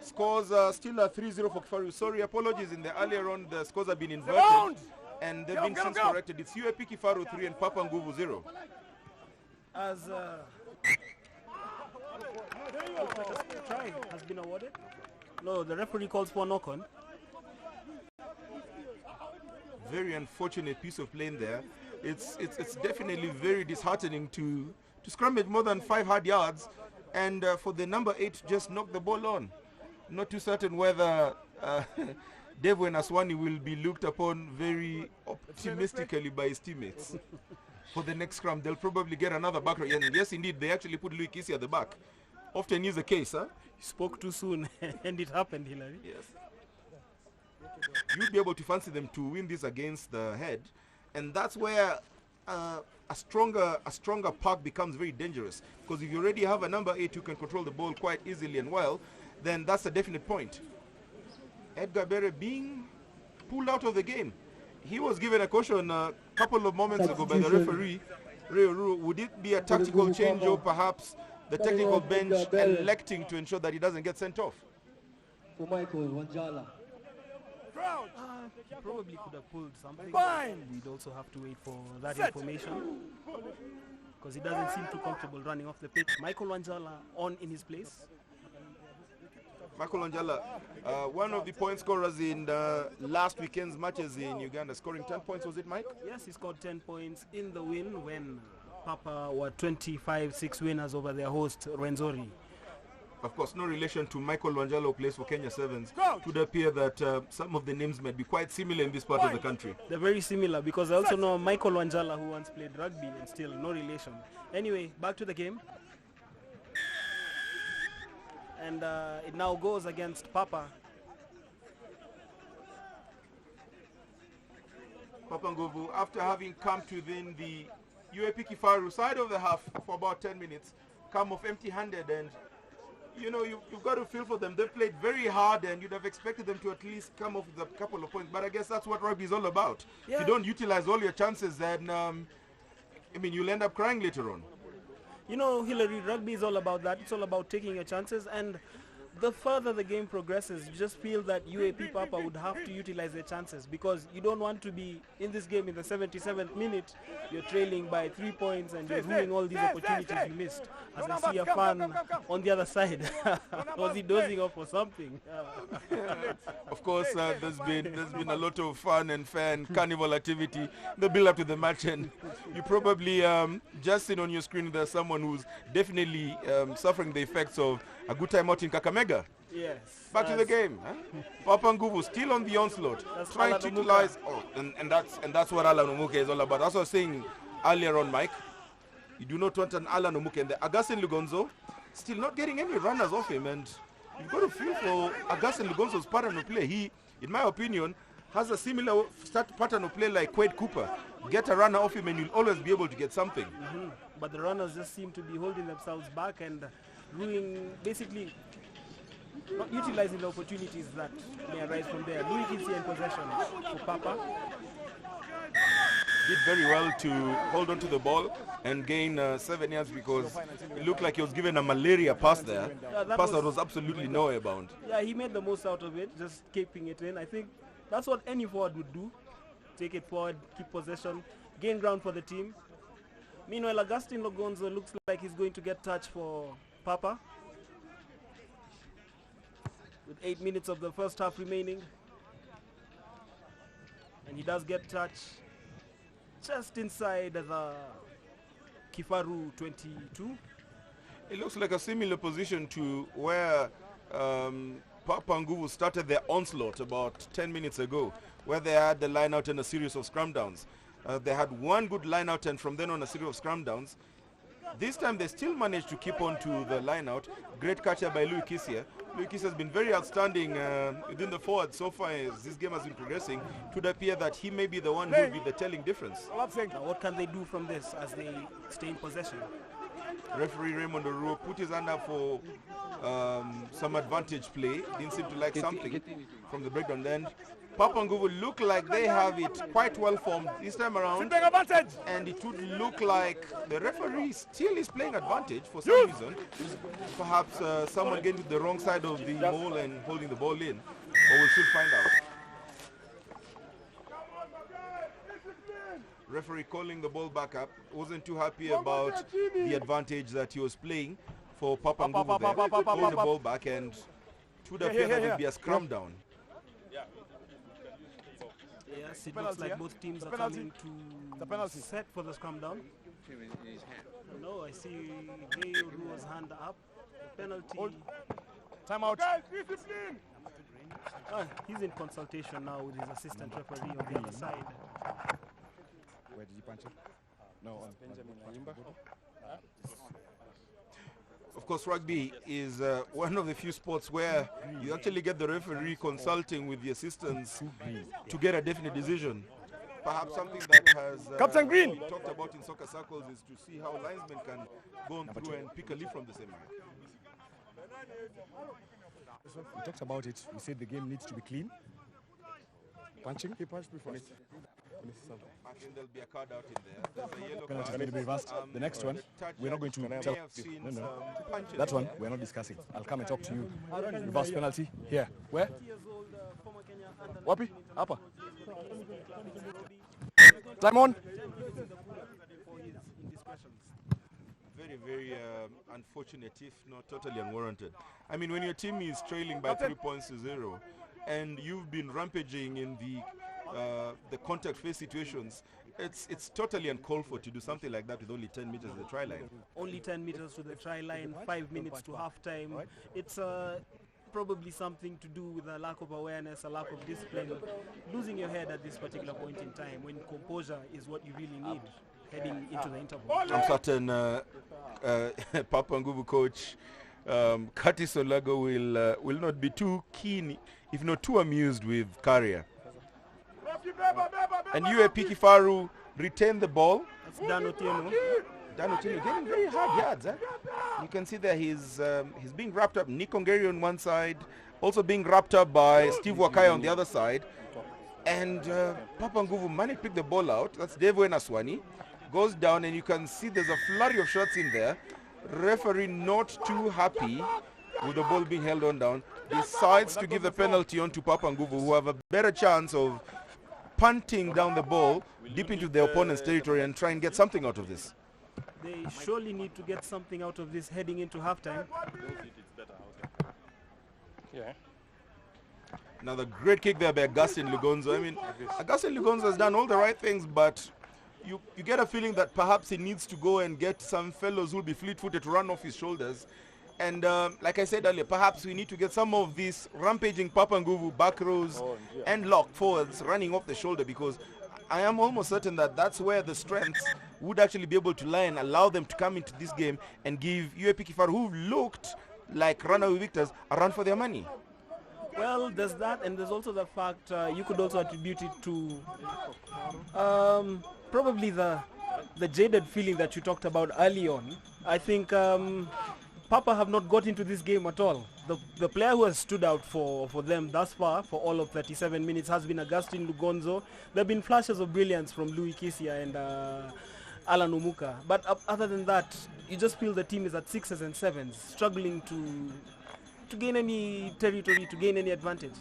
Scores still a 3-0 for Kifaru. Sorry, apologies. In the earlier on, the scores have been inverted and they've been since corrected. It's UAP Kifaru 3 and Papangu 0. As try has been awarded. No, the referee calls for a knock-on. Very unfortunate piece of play there. It's definitely very disheartening to scrummage more than 5 hard yards and for the number 8 to just knock the ball on. Not too certain whether Devo and Aswani will be looked upon very optimistically by his teammates. for the next scrum. They'll probably get another back row. And yes, indeed, they actually put Louis Kisi at the back. Often is the case, huh? You spoke too soon, and it happened, Hillary. Yes. You'd be able to fancy them to win this against the head, and that's where a stronger pack becomes very dangerous. Because if you already have a number 8 who can control the ball quite easily and well, then that's a definite point. Edgar Bere being pulled out of the game. He was given a caution a couple of moments ago by the referee, Reoru. Would it be a tactical change or perhaps the technical bench electing to ensure that he doesn't get sent off? For Michael Wanjala. Probably could have pulled something. Fine. We'd also have to wait for that information, because he doesn't seem too comfortable running off the pitch. Michael Wanjala on in his place. Michael Wanjala, one of the point scorers in last weekend's matches in Uganda, scoring 10 points, was it, Mike? Yes, he scored 10 points in the win when Papa were 25-6 winners over their host, Rwenzori. Of course, no relation to Michael Wanjala, who plays for Kenya Sevens. It would appear that some of the names might be quite similar in this part of the country. They're very similar, because I also know Michael Wanjala, who once played rugby, and still no relation. Anyway, back to the game. And it now goes against Papa. Papa Nguvu, after having come to within the UAP Kifaru side of the half for about 10 minutes, come off empty-handed, and you know, you've got to feel for them. They've played very hard, and you'd have expected them to at least come off with a couple of points. But I guess that's what rugby is all about. Yeah. If you don't utilize all your chances, then I mean, you'll end up crying later on. You know, Hillary, rugby is all about that. It's all about taking your chances, and the further the game progresses, you just feel that UAP Papa would have to utilize their chances, because you don't want to be in this game in the 77th minute. You're trailing by 3 points and you're ruining all these opportunities you missed. As I see a fan on the other side. Was he dozing off or something? Of course, there's been a lot of fun and fan carnival activity the build up to the match, and you probably just seen on your screen there's someone who's definitely suffering the effects of a good time out in Kakamega. Yes. Back to the game. Huh? Papa Nguvu still on the onslaught, trying to utilize. Oh, and that's what Alan Omuke is all about. That's what I was saying earlier on, Mike. You do not want an Alan Omuke, and the Augustin Lugonzo still not getting any runners off him, and you've got to feel for Augustin Lugonzo's pattern of play. He, in my opinion, has a similar pattern of play like Quade Cooper. Get a runner off him, and you'll always be able to get something. But the runners just seem to be holding themselves back and doing basically not utilizing the opportunities that may arise from there. Louis Kisi in possession for Papa. Did very well to hold on to the ball and gain 7 yards, because it looked like he was given a malaria pass there. Pass that was absolutely nowhere bound. Yeah, he made the most out of it, just keeping it in. I think that's what any forward would do. Take it forward, keep possession, gain ground for the team. Meanwhile, Augustin Lugonzo looks like he's going to get touch for Papa, with 8 minutes of the first half remaining. And he does get touch just inside the Kifaru 22. It looks like a similar position to where Papa Nguvu started their onslaught about 10 minutes ago, where they had the line out and a series of scrum downs. They had one good line out, and from then on a series of scrum downs. This time they still managed to keep on to the line out. Great catcher by Louis Kisia. Louis Kisia has been very outstanding within the forward so far as this game has been progressing. It would appear that he may be the one who will be the telling difference. Now what can they do from this as they stay in possession? Referee Raymond Oruo put his hand up for some advantage play. Didn't seem to like something from the breakdown end. Papa Nguvu look like they have it quite well formed this time around, and it would look like the referee still is playing advantage for some reason. Perhaps someone getting to the wrong side of the mole and holding the ball in, but we should find out. Referee calling the ball back up. Wasn't too happy about the advantage that he was playing for Papa Nguvu there. Hold the ball back, and it would appear that it will be a scrum down. Yes, it looks like both teams are coming to set for the scrum down. No, I see Ruo's hand up. The penalty. Time out. He's in consultation now with his assistant referee on the other side. Where did you punch it? No. Of course, rugby is one of the few sports where you actually get the referee consulting with the assistants to get a definite decision. Perhaps something that has Captain Green been talked about in soccer circles is to see how linesmen can go on through and pick a leaf from the same line. We talked about it. We said the game needs to be clean. Punching. He punched before. I think there'll be a card out in there. There's a yellow Penalty card. going to be reversed. The next one, we're not going to May tell. have seen No. some punches That in one, there. we're not discussing. I'll come and talk to you. Reverse penalty. Here. Where? Wapi? Upper. Time on. Very, very unfortunate, if not totally unwarranted. I mean, when your team is trailing by 3 points to 0, and you've been rampaging in the contact phase situations, it's totally uncalled for to do something like that with only 10 meters to the try line. Only 10 meters to the try line, 5 minutes to half time. It's probably something to do with a lack of awareness, a lack of discipline, losing your head at this particular point in time when composure is what you really need heading into the interval. I'm certain Papa Nguvu coach Curtis Olago will not be too keen, if not too amused with Carrier. And UAP Kifaru retain the ball. That's Dan Otieno. Dan Otieno getting very hard yards. You can see that he's being wrapped up. Nick Ongeri on one side, also being wrapped up by Steve Wakai on the other side. And Papa Nguvu managed to pick the ball out. That's Devo Enaswani. Goes down and you can see there's a flurry of shots in there. Referee not too happy with the ball being held on down. Decides to give the penalty on to Papa Nguvu, who have a better chance of punting down the ball deep into their opponent's territory and try and get something out of this. They surely need to get something out of this heading into halftime. Yeah. Another great kick there by Augustin Lugonzo. I mean, Augustin Lugonzo has done all the right things, but you get a feeling that perhaps he needs to go and get some fellows who will be fleet-footed to run off his shoulders. And like I said earlier, perhaps we need to get some of these rampaging Papa Nguvu back rows and lock forwards running off the shoulder, because I am almost certain that that's where the strengths would actually be able to lie and allow them to come into this game and give UAP Kifaru, who looked like runaway victors, a run for their money. Well, there's that, and there's also the fact you could also attribute it to probably the jaded feeling that you talked about early on. I think Papa have not got into this game at all. The player who has stood out for them thus far for all of 37 minutes has been Augustin Lugonzo. There have been flashes of brilliance from Louis Kisia and Alan Omuka. But other than that, you just feel the team is at 6s and 7s, struggling to gain any territory, to gain any advantage.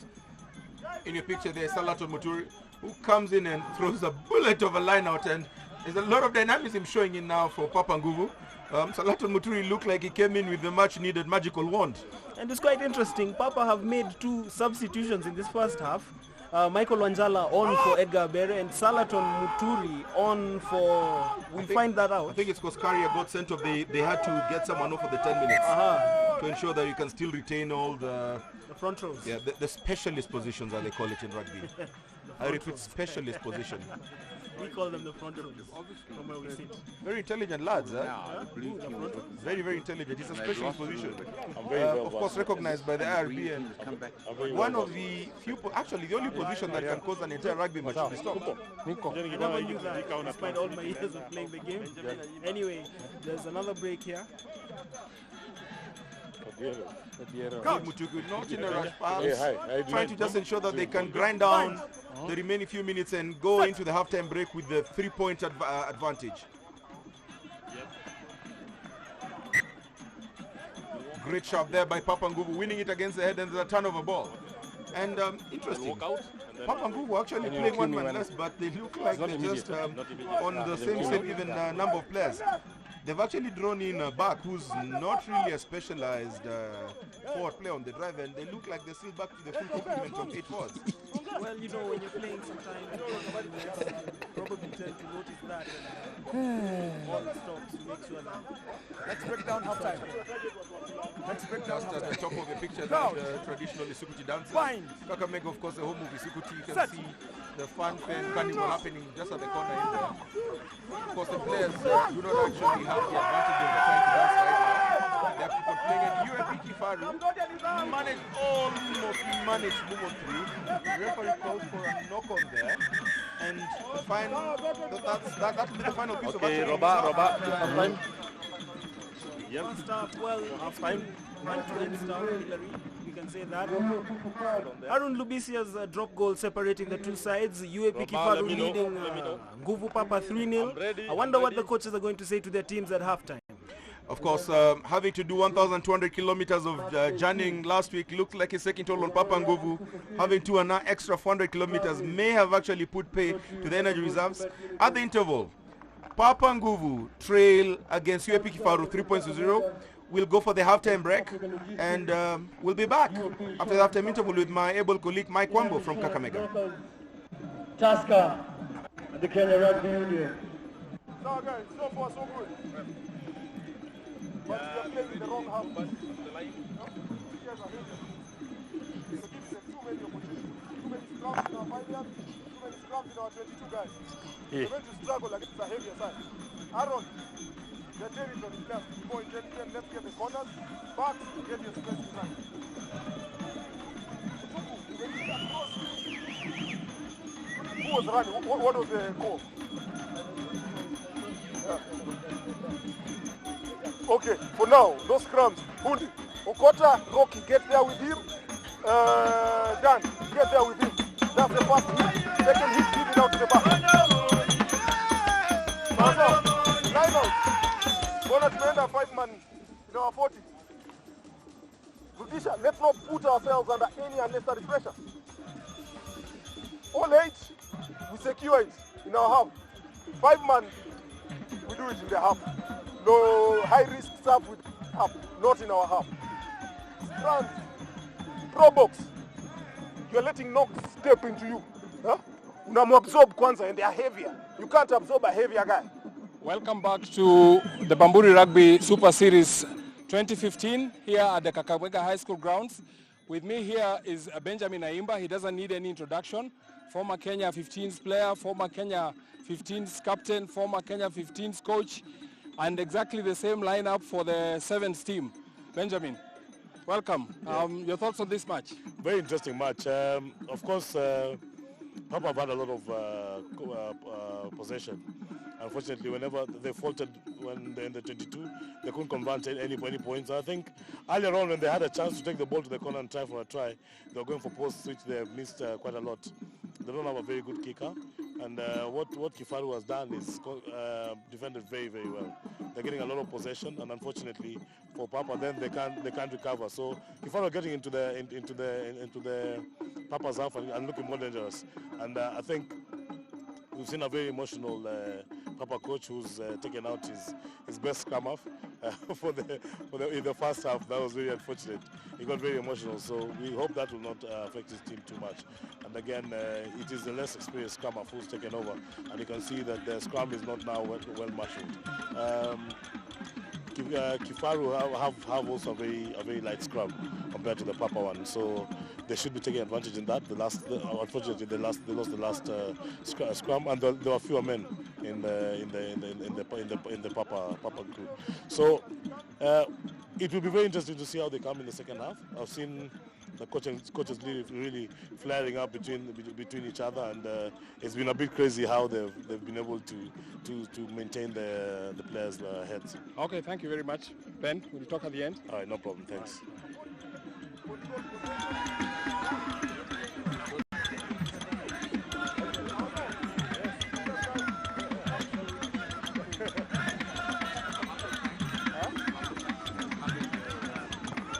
In your picture there, Salato Muturi, who comes in and throws a bullet of a line out, and there's a lot of dynamism showing in now for Papa Nguvu. Salato Muturi looked like he came in with the much needed magical wand. And it's quite interesting. Papa have made 2 substitutions in this first half. Michael Wanjala on for Edgar Bere and Salaton Muturi on for... We'll find that out. I think it's because Carrier got sent off. They had to get someone off for the 10 minutes to ensure that you can still retain all the front rows. Yeah, the specialist positions, as they call it in rugby. I repeat, specialist position. We call them the front rows from where we sit. Very intelligent lads, Very, very intelligent. It's a specialist position. Of course, recognized by the IRB, and one of the few, actually the only position that can cause an entire rugby match to be stopped. I never knew that, despite all my years of playing the game. Anyway, there's another break here. Mutuku not in a rush, perhaps trying to just ensure that they can grind down the remaining few minutes and go into the halftime break with the 3-point advantage. Great shot there by Papa Nguvu, winning it against the head, and there's a turnover ball. And interesting, Papa Nguvu actually playing one man less, but they look like they're just on the same even number of players. they've actually drawn in a back who's not really a specialized forward player on the drive, and they look like they're still back to the full complement of 8 forwards. Well, you know, when you're playing sometimes, you probably tend to notice that all stops to make sure that. Let's break down halftime. Let's break down Just at the halftime. top of the picture, that traditional Isukuti dances. Fine. Kakamega, of course, the home of Isukuti. You can Set. see the fan carnival happening just at the corner in there. Of course, the players do not actually have the advantage of trying to dance right now. They have to keep playing, and UAP Kifaru almost managed to move on through. The referee calls for a knock on there, and that will be the final piece of action. Robert. First half, well, half-time, end start, Hillary, we can say that. Aaron Lubisia's drop goal separating the two sides. UAP Kifaru leading Nguvu Papa 3-0. I wonder what the coaches are going to say to their teams at halftime. Of course, having to do 1,200 kilometers of journeying last week looked like a second toll on Papa Nguvu. Having to an extra 400 kilometers may have actually put pay to the energy reserves. At the interval, Papa Nguvu trail against UAP Kifaru 3-0. We'll go for the halftime break, and we'll be back after the halftime interval with my able colleague Mike Wambo from Kakamega. Tasker and the Kenya Rugby Union. No, guys, so far so good. But we are playing in the wrong half. But the line, no? You guys are here. So give them too many opportunities. Too many scrums in our 5 yards, too many scrums in our 22 guys. We're going to struggle against the heavier side. Aaron, the territory left, more intelligent, let's get the corners, back, get your space behind. Who was running? What was the call? Okay, for now, those scrums, Hundi, Okota, Rocky, get there with him. Dan, get there with him. That's the first hit. Second hit, give it out to the back. Line out. Gonna defend 5 man in our 40. Rudisha, let's not put ourselves under any unnecessary pressure. All 8, we secure it in our half. 5 man, we do it in the half. No high risk stuff with half, not in our half. Strand, pro box. You're letting knocks step into you. Huh? Absorb kwanza, and they are heavier. You can't absorb a heavier guy. Welcome back to the Bamburi Rugby Super Series 2015 here at the Kakamega High School grounds. With me here is Benjamin Aimba. He doesn't need any introduction. Former Kenya 15s player, former Kenya 15s captain, former Kenya 15s coach, and exactly the same lineup for the 7s team. Benjamin, welcome. Your thoughts on this match? Very interesting match. Of course, Papa have had a lot of possession. Unfortunately, whenever they faltered when they're in the 22, they couldn't convert any points. I think earlier on when they had a chance to take the ball to the corner and try for a try, they were going for posts, which they have missed quite a lot. They don't have a very good kicker, and what Kifaru has done is defended very, very well. They're getting a lot of possession, and unfortunately for Papa, then they can't recover. So Kifaru are getting into the Papa's half and looking more dangerous. And I think we've seen a very emotional Papa coach who's taken out his best scrum half in the first half. That was very unfortunate. He got very emotional, so we hope that will not affect his team too much. And again, it is the less experienced scrum half who's taken over, and you can see that the scrum is not now well marshaled. Kifaru have also a very light scrum compared to the Papa one, so they should be taking advantage in that. Unfortunately, they lost the last scrum, and there were fewer men in the Papa group. So it will be very interesting to see how they come in the second half. I've seen the coaches really flaring up between each other, and it's been a bit crazy how they've been able to maintain the players' heads. Okay, thank you very much. Ben, will you talk at the end? All right, no problem. Thanks.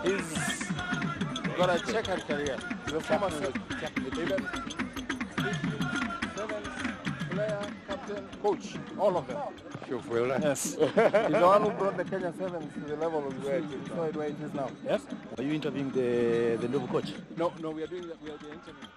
He's got a checkered career. He's a former captain, seventh player, captain, coach, all of them. Yes. He's the one who brought the Kenya Sevens to the level of where it is now. Yes. Are you interviewing the new coach? No, we are doing that. We are doing interview.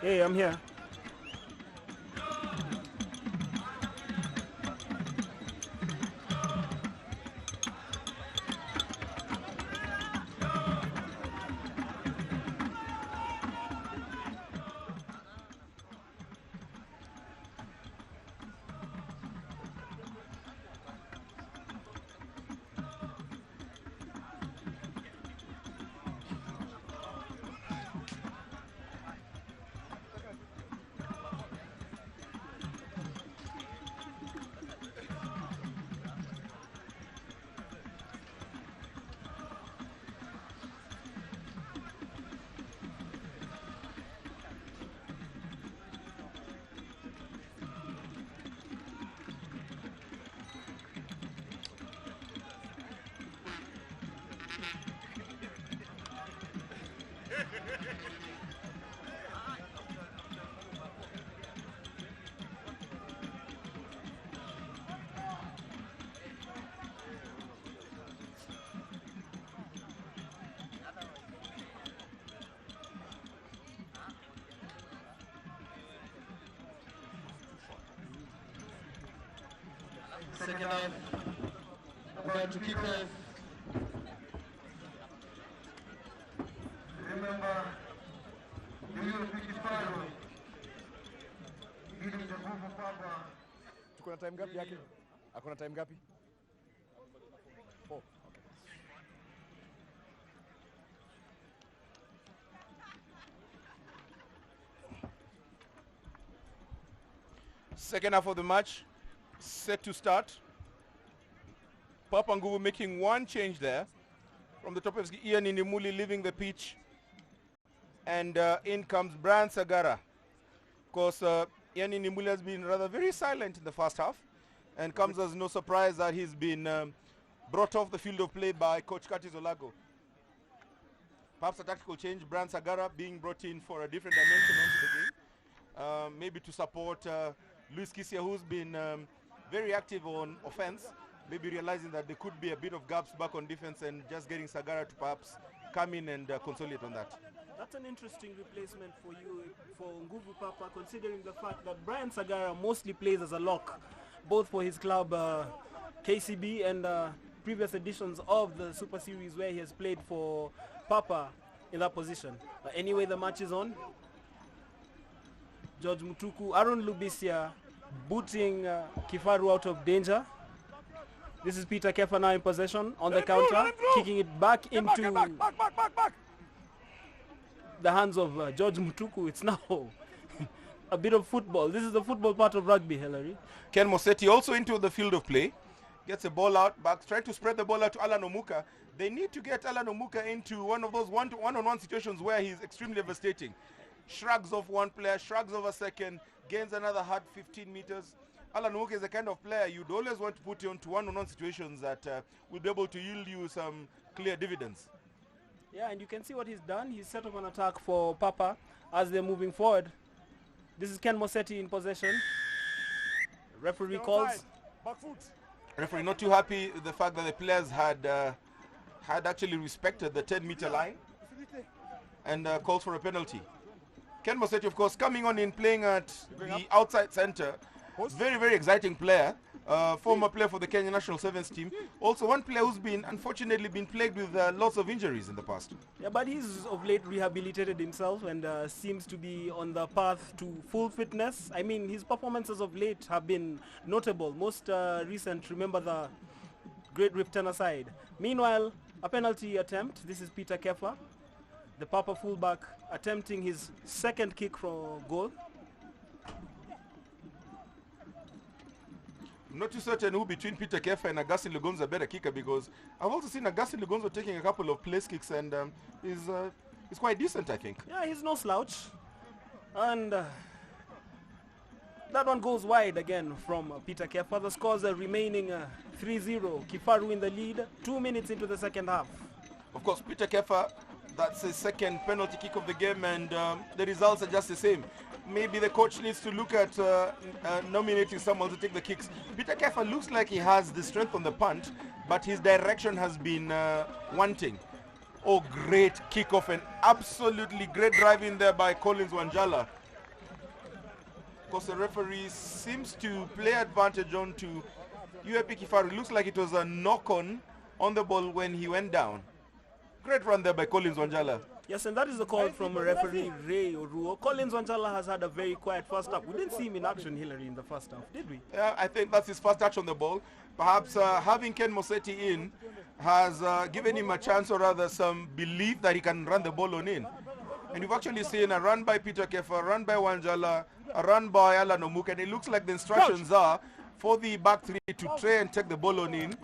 Hey, I'm here. Second half, about to kick off. Remember, the European Kifaru, leading the group of Papa. Tuko na time gapi yake? Hakuna time gapi? 4. Okay. Second half of the match set to start. Papa Nguvu making one change there. From the top of Ian Inimuli leaving the pitch. And in comes Brian Sagara. Of course, Ian Inimuli has been rather very silent in the first half. And comes as no surprise that he's been brought off the field of play by Coach Curtis Olago. Perhaps a tactical change, Brian Sagara being brought in for a different dimension onto the game. Maybe to support Luis Kisia, who's been very active on offense, maybe realizing that there could be a bit of gaps back on defense and just getting Sagara to perhaps come in and consolidate on that. That's an interesting replacement for you, for Nguvu Papa, considering the fact that Brian Sagara mostly plays as a lock, both for his club KCB and previous editions of the Super Series where he has played for Papa in that position. But anyway, the match is on. George Mutuku, Aaron Lubisia booting Kifaru out of danger. This is Peter Kefa now in possession on the counter, kicking it back into Back. the hands of George Mutuku. It's now a bit of football. This is the football part of rugby, Hilary. Ken Mosetti also into the field of play. Gets a ball out, back, try to spread the ball out to Alan Omuka. They need to get Alan Omuka into one of those one-on-one situations where he's extremely devastating. Shrugs off one player, shrugs off a second, gains another hard 15 meters. Alan Omuka is the kind of player you'd always want to put into one-on-one situations that will be able to yield you some clear dividends. Yeah, and you can see what he's done. He's set up an attack for Papa as they're moving forward. This is Ken Mosetti in possession. Referee calls. Back foot. Referee not too happy with the fact that the players had had actually respected the 10-meter line and calls for a penalty. Ken Mosetti, of course, coming on in, playing at the outside center. Very, very exciting player. Former player for the Kenya national sevens team. Also one player who's been, unfortunately, been plagued with lots of injuries in the past. Yeah, but he's of late rehabilitated himself and seems to be on the path to full fitness. I mean, his performances of late have been notable. Most recent, remember the great Riptana side. Meanwhile, a penalty attempt. This is Peter Kefa, the Papa fullback, attempting his second kick from goal. I'm not too certain who between Peter Kefa and Agassi Lugonzo a better kicker, because I've also seen Agassi Lugonzo taking a couple of place kicks and he's quite decent, I think. Yeah, he's no slouch. And that one goes wide again from Peter Kefa. The scores are remaining 3-0. Kifaru in the lead, 2 minutes into the second half. Of course, Peter Kefa, that's his second penalty kick of the game, and the results are just the same. Maybe the coach needs to look at nominating someone to take the kicks. Peter Kefa looks like he has the strength on the punt, but his direction has been wanting. Oh, great kickoff and absolutely great drive in there by Collins Wanjala. Of course, the referee seems to play advantage on to UAP Kifaru. It looks like it was a knock-on the ball when he went down. Great run there by Collins Wanjala. Yes, and that is the call from referee Ray Oruo. Collins Wanjala has had a very quiet first half. We didn't see him in action, Hillary, in the first half, did we? Yeah, I think that's his first touch on the ball. Perhaps having Ken Mosetti in has given him a chance, or rather some belief that he can run the ball on in. And you've actually seen a run by Peter Kefa, a run by Wanjala, a run by Alan Omuk, and it looks like the instructions are for the back three to try and take the ball on in,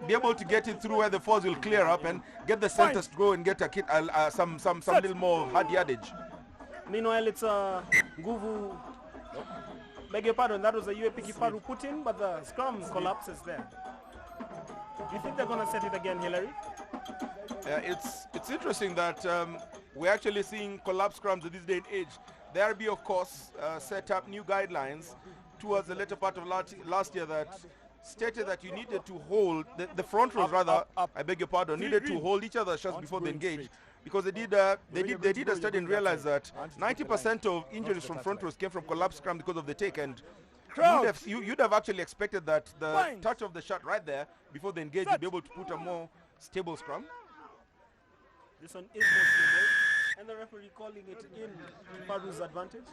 be able to get it through where the force will clear up, and get the centers to go and get a kit, some little more hard yardage. Meanwhile, it's Nguvu. Beg your pardon, that was a UAP Kifaru put in, but the scrum collapses there. Do you think they're going to set it again, Hillary? It's interesting that we're actually seeing collapse scrums at this day and age. The RB, of course, set up new guidelines towards the later part of last year that stated that you needed to hold the front rows, rather, I beg your pardon, needed to hold each other's shots before they engaged, because they did a study and realized that 90% of injuries from front rows came from collapse scrum because of the take, and you'd have actually expected that the touch of the shot right there before they engage, you'd be able to put a more stable scrum. This one is more stable, and the referee calling it in Kifaru's advantage.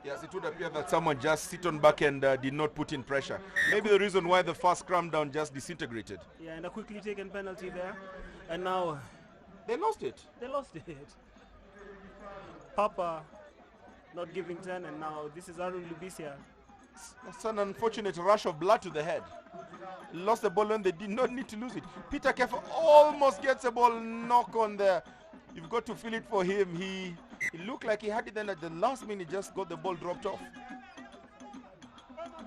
Yes, it would appear that someone just sit on back and did not put in pressure. Maybe the reason why the first scrum down just disintegrated. Yeah, and a quickly taken penalty there. And now they lost it. They lost it. Papa not giving 10, and now this is Arun Lubisia. It's an unfortunate rush of blood to the head. Lost the ball and they did not need to lose it. Peter Kefa almost gets a ball knock on there. You've got to feel it for him. He looked like he had it, then at the last minute just got the ball dropped off.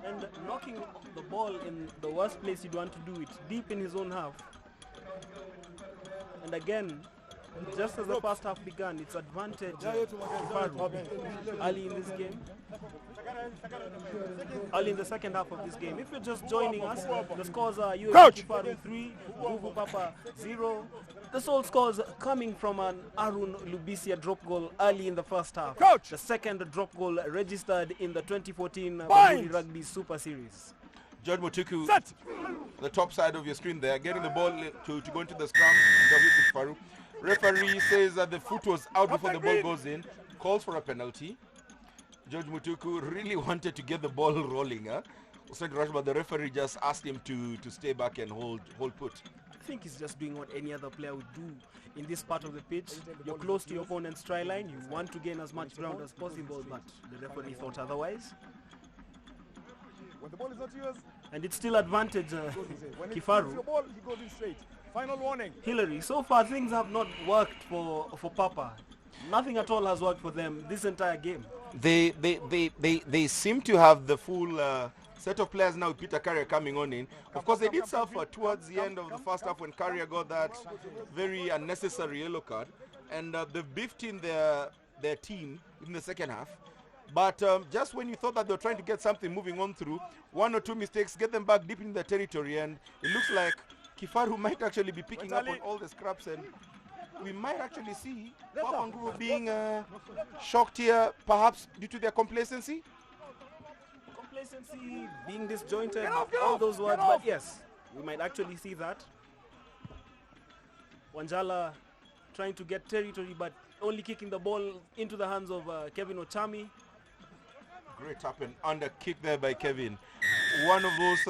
And knocking the ball in the worst place you'd want to do it, deep in his own half. And again, just as the first half began, it's advantage Kifaru early in this game. Early in the second half of this game. If you're just joining us, the scores are UAP Kifaru 3, Nguvu Papa 0. The sole scores coming from an Arun Lubisia drop goal early in the first half. The second drop goal registered in the 2014 Bamburi Rugby Super Series. George Mutuku, the top side of your screen there, getting the ball to go into the scrum. Kifaru. Referee says that the foot was out before the ball goes in, calls for a penalty. George Mutuku really wanted to get the ball rolling. But the referee just asked him to stay back and hold put. I think he's just doing what any other player would do in this part of the pitch. You're close to your opponent's try line. You want to gain as much ground as possible, but the referee thought otherwise. When the ball is not yours, and it's still advantage Kifaru. Your ball, he goes in straight. Final warning. Hillary, so far things have not worked for Papa. Nothing at all has worked for them this entire game. They seem to have the full set of players now with Peter Carrier coming on in. Of course, they did suffer towards the end of the first half when Carrier got that very unnecessary yellow card. And they beefed in their team in the second half. But just when you thought that they were trying to get something moving on through, one or two mistakes, get them back deep in the territory. And it looks like Kifaru might actually be picking up on all the scraps, and we might actually see Bamburi being shocked here, perhaps due to their complacency. Complacency, being disjointed, all those words, but yes, we might actually see that. Wanjala trying to get territory, but only kicking the ball into the hands of Kevin Ochami. Great up and under kick there by Kevin. One of those,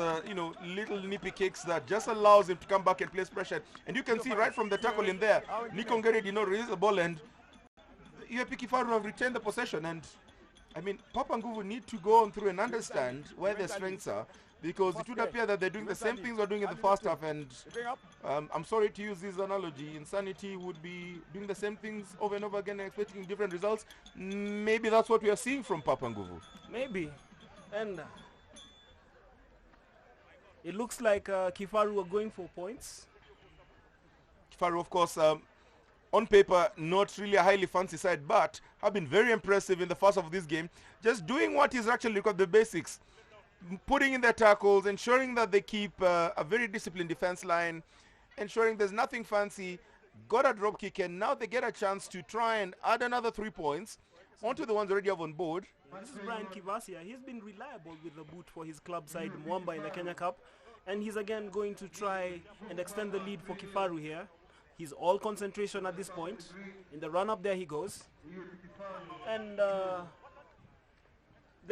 little nippy kicks that just allows him to come back and place pressure. And you can see right from the tackle in there, Nikongere did not release the ball, and UAP Kifaru have retained the possession. And I mean, Papa Nguvu need to go on through and understand where their strengths are, because it would appear that they're doing the same things we're doing in the first half. And I'm sorry to use this analogy, Insanity would be doing the same things over and over again and expecting different results. Maybe that's what we are seeing from Papa Nguvu. Maybe. And it looks like Kifaru are going for points. Kifaru, of course, on paper, not really a highly fancy side, but have been very impressive in the first half of this game. Just doing what is actually called the basics. Putting in their tackles, ensuring that they keep a very disciplined defense line, ensuring there's nothing fancy. Got a drop kick, and now they get a chance to try and add another 3 points onto the ones already have on board. This is Brian Kivasia. He's been reliable with the boot for his club side, Mwamba, in the Kenya Cup. And he's again going to try and extend the lead for Kifaru here. He's all concentration at this point. In the run-up there he goes. And the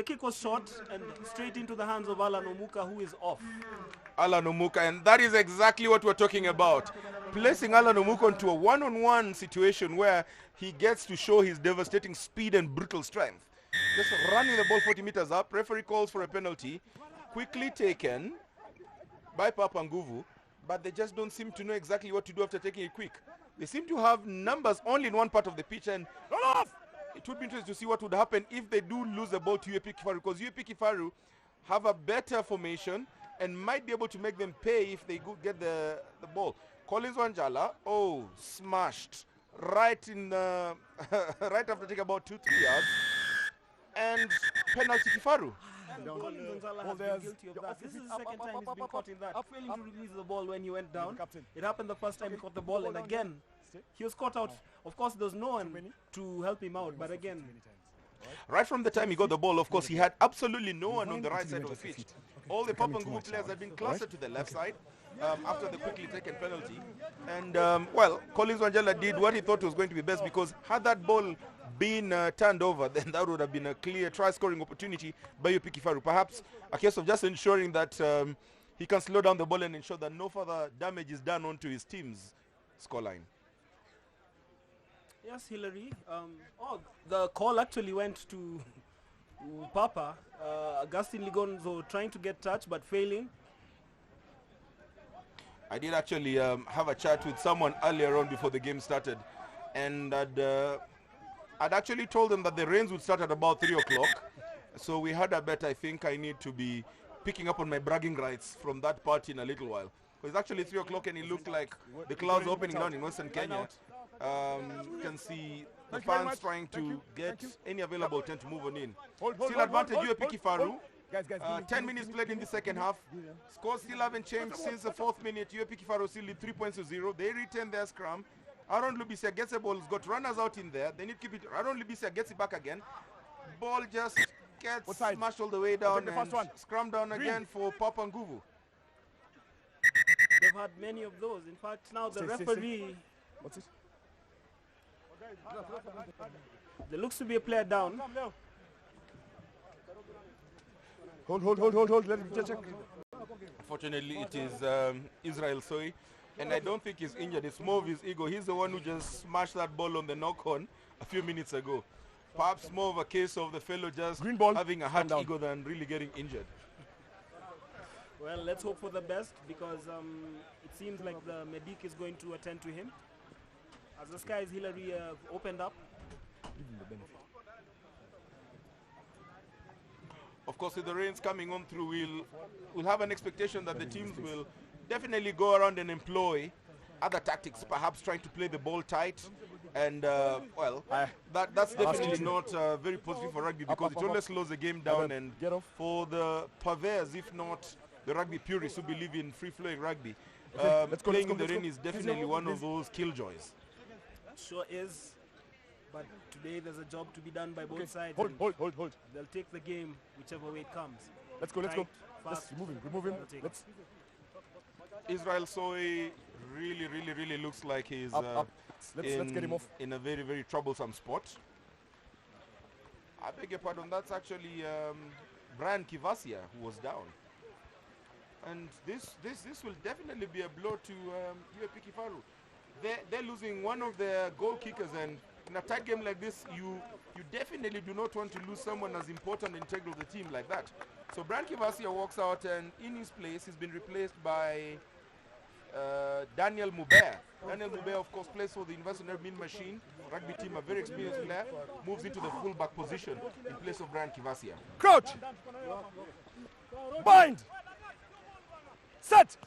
kick was short and straight into the hands of Alan Omuka, who is off. Alan Omuka, and that is exactly what we're talking about. Placing Alan Omuka into a one-on-one situation where he gets to show his devastating speed and brutal strength. Just running the ball 40 meters up. Referee calls for a penalty. Quickly taken by Papa Nguvu, but they just don't seem to know exactly what to do after taking it quick. They seem to have numbers only in one part of the pitch, and it would be interesting to see what would happen if they do lose the ball to UAP Kifaru, because UAP Kifaru have a better formation and might be able to make them pay if they get the ball. Collins Wanjala, smashed right in right after taking about 2-3 yards, and penalty Kifaru. Collins Gonzalez has been guilty of that. This is the second time he's been caught in that. Failing to release the ball when he went down. It happened the first time he caught the ball, and again, he was caught out. Of course, there was no one to help him out, but again. Right from the time he got the ball, of course, he had absolutely no one on the right side of the pitch. All the Papa Nguvu players had been clustered to the left side after the quickly taken penalty. And, Collins Wanjala did what he thought was going to be best, because had that ball been turned over, then that would have been a clear try-scoring opportunity by UP Kifaru. Perhaps a case of just ensuring that he can slow down the ball and ensure that no further damage is done onto his team's scoreline. Yes, Hillary. The call actually went to Papa. Agustin Ligonzo trying to get touch but failing. I did actually have a chat with someone earlier on before the game started, and I'd actually told them that the rains would start at about 3 o'clock. So we had a bet. I think I need to be picking up on my bragging rights from that part in a little while. It's actually 3 o'clock and it looked like the clouds opening down in Western Kenya. You can see the fans trying to get any available tent to move on in. Still advantage UAP Kifaru. 10 minutes played in the second half. Scores still haven't changed since the 4th minute. UAP Kifaru still lead 3 points to 0. They retain their scrum. Aaron Lubisia gets the ball. He's got runners out in there. They need to keep it. Aaron Lubisia gets it back again. Ball just gets smashed all the way down and scrum down again for Papa Nguvu. They've had many of those. In fact, now the referee... What's it? There looks to be a player down. Hold. Let me check. Unfortunately, it is Israel Soy, and I don't think he's injured. It's more of his ego. He's the one who just smashed that ball on the knock-on a few minutes ago. Perhaps more of a case of the fellow just having a hard ego than really getting injured. Well, let's hope for the best, because it seems like the medic is going to attend to him. As the skies, Hillary, opened up. Of course, with the rains coming on through, we'll have an expectation that the teams will definitely go around and employ other tactics, perhaps trying to play the ball tight. And, that's definitely not very positive for rugby, because it always slows the game down. And for the purveyors, if not the rugby purists who believe in free-flowing rugby, Let's go, playing let's go, in the let's rain go. is definitely one of those killjoys. Sure is. But today there's a job to be done by both sides. Hold, and hold. They'll take the game whichever way it comes. Let's go. Tight, fast. Remove him. They'll take Let's Israel Soy really looks like he's up. Let's get him off. in a very troublesome spot. I beg your pardon, that's actually Brian Kivasia who was down. And this will definitely be a blow to UAP Kifaru. They're losing one of their goal kickers, and in a tight game like this, you definitely do not want to lose someone as important and integral to the team like that. So Brian Kivasia walks out, and in his place, he's been replaced by Daniel Mubert. Daniel Mubert, of course, plays for the University of Min Machine rugby team, a very experienced player, moves into the fullback position in place of Brian Kivasia. Crouch. Bind. Set.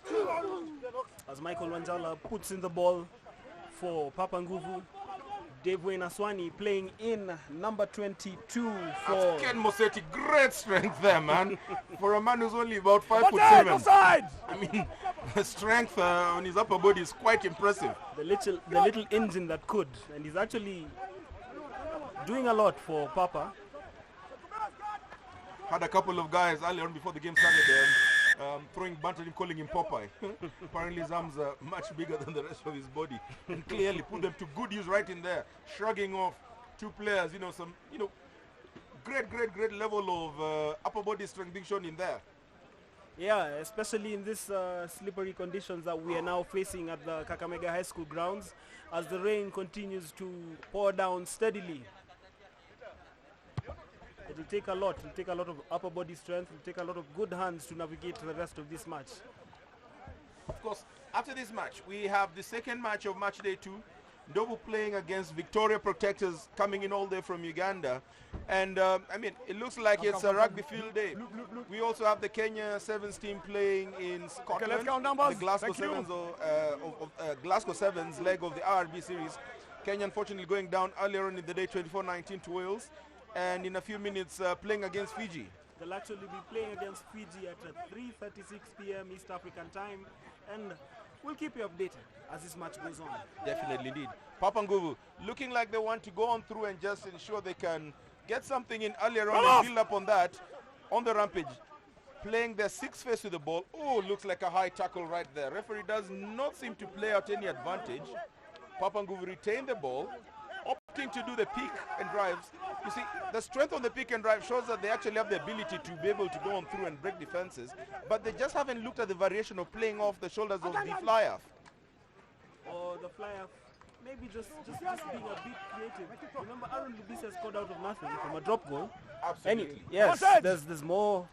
As Michael Wanjala puts in the ball for Papa Nguvu, Dave Aswani playing in number 22 for... Ken Mosetti, great strength there, man. For a man who's only about 5'7". Offside. I mean, the strength on his upper body is quite impressive. the little engine that could, and he's actually doing a lot for Papa. Had a couple of guys earlier on before the game started throwing banter at him, calling him Popeye. Apparently his arms are much bigger than the rest of his body, and clearly put them to good use right in there, shrugging off two players. Some great level of upper body strength being shown in there. Yeah, especially in this slippery conditions that we are now facing at the Kakamega High School grounds as the rain continues to pour down steadily. It'll take a lot. It'll take a lot of upper body strength. It'll take a lot of good hands to navigate the rest of this match. Of course, after this match, we have the second match of match day 2. Ndovu playing against Victoria Protectors, coming in all the way from Uganda. And I mean, it looks like it's a rugby field day. We also have the Kenya Sevens team playing in Scotland. let's count numbers. The Glasgow Thank you. Sevens, Glasgow Sevens leg of the RB series. Kenya unfortunately going down earlier on in the day, 24-19 to Wales. And in a few minutes playing against Fiji. They'll actually be playing against Fiji at 3:36 p.m. East African time, and we'll keep you updated as this match goes on. Definitely did. Papa Nguvu looking like they want to go on through and just ensure they can get something in earlier on and build up on that on the rampage. Playing their sixth face with the ball. Oh, looks like a high tackle right there. Referee does not seem to play out any advantage. Papa Nguvu retain the ball, opting to do the pick and drives. You see, the strength on the pick and drive shows that they actually have the ability to be able to go on through and break defenses, but they just haven't looked at the variation of playing off the shoulders of the fly-off. Or the flyer, maybe just being a bit creative. Remember, Aaron Lubisa scored out of nothing from a drop goal. Absolutely. Yes, there's more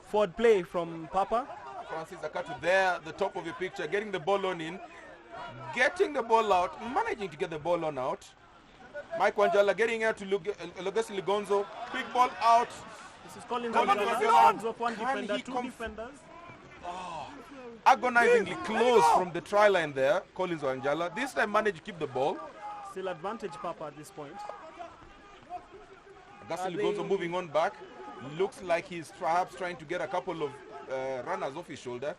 forward play from Papa. Francis Akatu there, the top of the picture, getting the ball on in, getting the ball out, managing to get the ball on out. Mike Wanjala getting out to Logesi Ligonzo. Big ball out. This is Collins Collins Wanjala. Of one Can defender, he two conf- defenders. Agonizingly close from the try line there, Collins Wanjala. This time managed to keep the ball. Still advantage Papa at this point. Logesi Ligonzo moving on back. Looks like he's perhaps trying to get a couple of runners off his shoulder.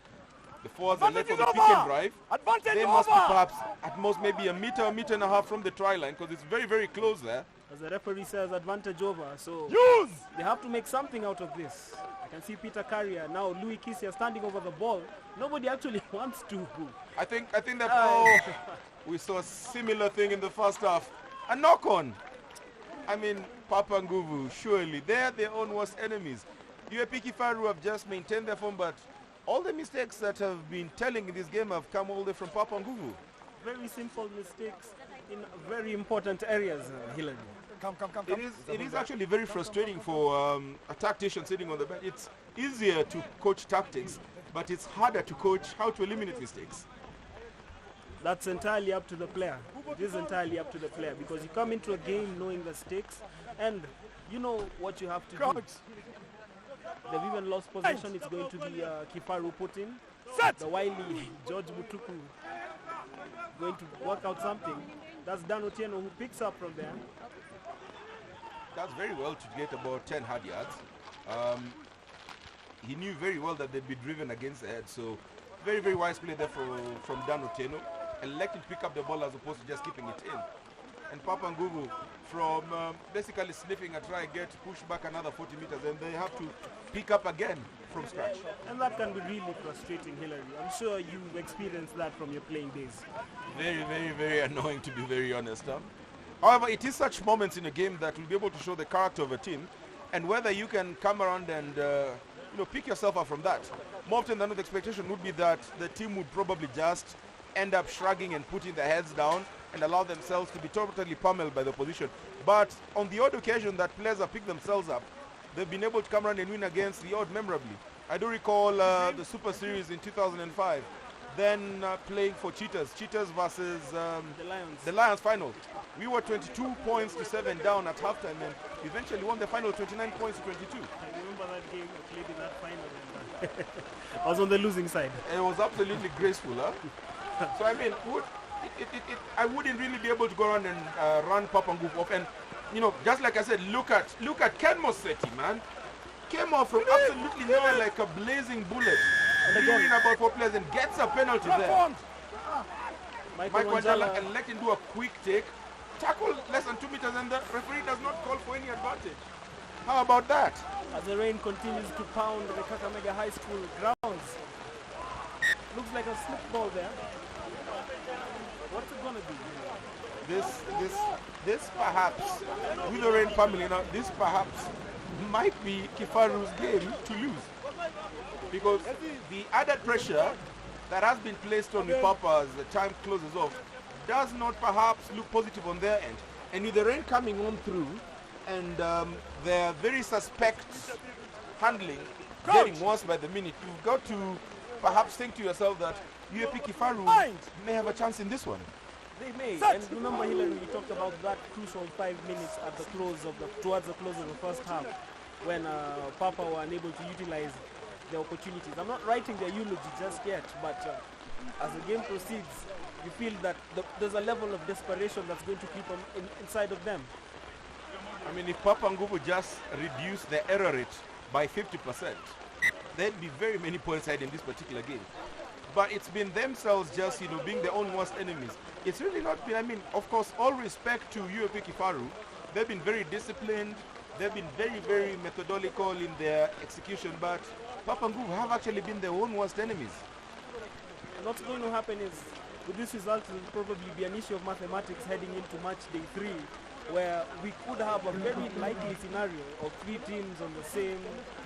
The forwards are left for the pick and drive. They must be perhaps at most maybe a meter and a half from the try line, because it's very close there. As the referee says, advantage over. So they have to make something out of this. I can see Peter Carrier now. Louis Kisia standing over the ball. Nobody actually wants to. I think that we saw a similar thing in the first half. A knock on. I mean, Papa Nguvu, surely they're their own worst enemies. UAP Kifaru have just maintained their form, but all the mistakes that have been telling in this game have come all the way from Papa Nguvu. Very simple mistakes in very important areas, Hillary. Come. It is actually very frustrating for a tactician sitting on the bench. It's easier to coach tactics, but it's harder to coach how to eliminate mistakes. That's entirely up to the player. It is entirely up to the player, because you come into a game knowing the stakes and you know what you have to do. They've even lost possession. It's going to be Kifaru put in. The wily George Mutuku going to work out something. That's Dan Otieno who picks up from there. That's very well to get about 10 hard yards. He knew very well that they'd be driven against the head, so Very, very wise play there from Dan Otieno, electing to pick up the ball as opposed to just keeping it in. And Papa Nguvu from basically sniffing a try, get pushed back another 40 meters, and they have to pick up again from scratch. And that can be really frustrating, Hillary. I'm sure you've experienced that from your playing days. Very, very, very annoying, to be very honest. However, it is such moments in a game that will be able to show the character of a team, and whether you can come around and pick yourself up from that. More often than not, the expectation would be that the team would probably just end up shrugging and putting their heads down and allow themselves to be totally pummeled by the opposition. But on the odd occasion that players have picked themselves up, they've been able to come around and win against the odd memorably. I do recall the Super Series in 2005, then playing for Cheetahs versus the Lions final. We were 22 points to 7 down at halftime, and eventually won the final 29 points to 22. I remember that game, I played in that final. I was on the losing side. It was absolutely graceful, huh? So I mean, I wouldn't really be able to go around and run Papa Nguvu off. And just like I said, look at Ken Mosetti, man. Came off from absolutely nowhere like a blazing bullet. Doing about 4 players and gets a penalty there. Michael Wanjala electing to do a quick take, tackle less than 2 meters, and the referee does not call for any advantage. How about that? As the rain continues to pound the Kakamega High School grounds. Looks like a slip ball there. What's it gonna be? This perhaps, with the Rain family now, this perhaps might be Kifaru's game to lose. Because the added pressure that has been placed on the Papa as the time closes off does not perhaps look positive on their end. And with the rain coming on through and their very suspect handling getting worse by the minute, you've got to perhaps think to yourself that UAP Kifaru may have a chance in this one. They may. And remember, Hillary, we talked about that crucial 5 minutes at the close of towards the close of the first half, when Papa were unable to utilize the opportunities. I'm not writing their eulogy just yet, but as the game proceeds, you feel that there's a level of desperation that's going to keep on inside of them. I mean, if Papa Nguvu just reduced the error rate by 50%, there'd be very many points ahead in this particular game. But it's been themselves just, being their own worst enemies. It's really not been, I mean, of course, all respect to UAP Kifaru. They've been very disciplined. They've been very, very methodical in their execution. But Papa Nguvu have actually been their own worst enemies. And what's going to happen is, with this result, it will probably be an issue of mathematics heading into match day 3, where we could have a very likely scenario of 3 teams on the same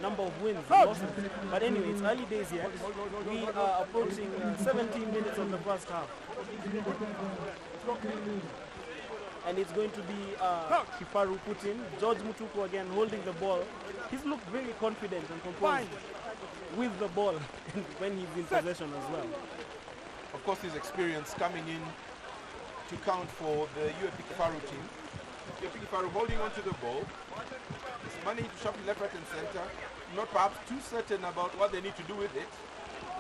number of wins and losses. But anyway, it's early days yet. We are approaching 17 minutes of the first half. And it's going to be Kifaru Putin, George Mutuku again holding the ball. He's looked very confident and composed with the ball when he's in possession as well. Of course, his experience coming in to count for the UAP Kifaru team. UAP Kifaru holding on to the ball. He's managing to shuffle left, right, and center. Not perhaps too certain about what they need to do with it.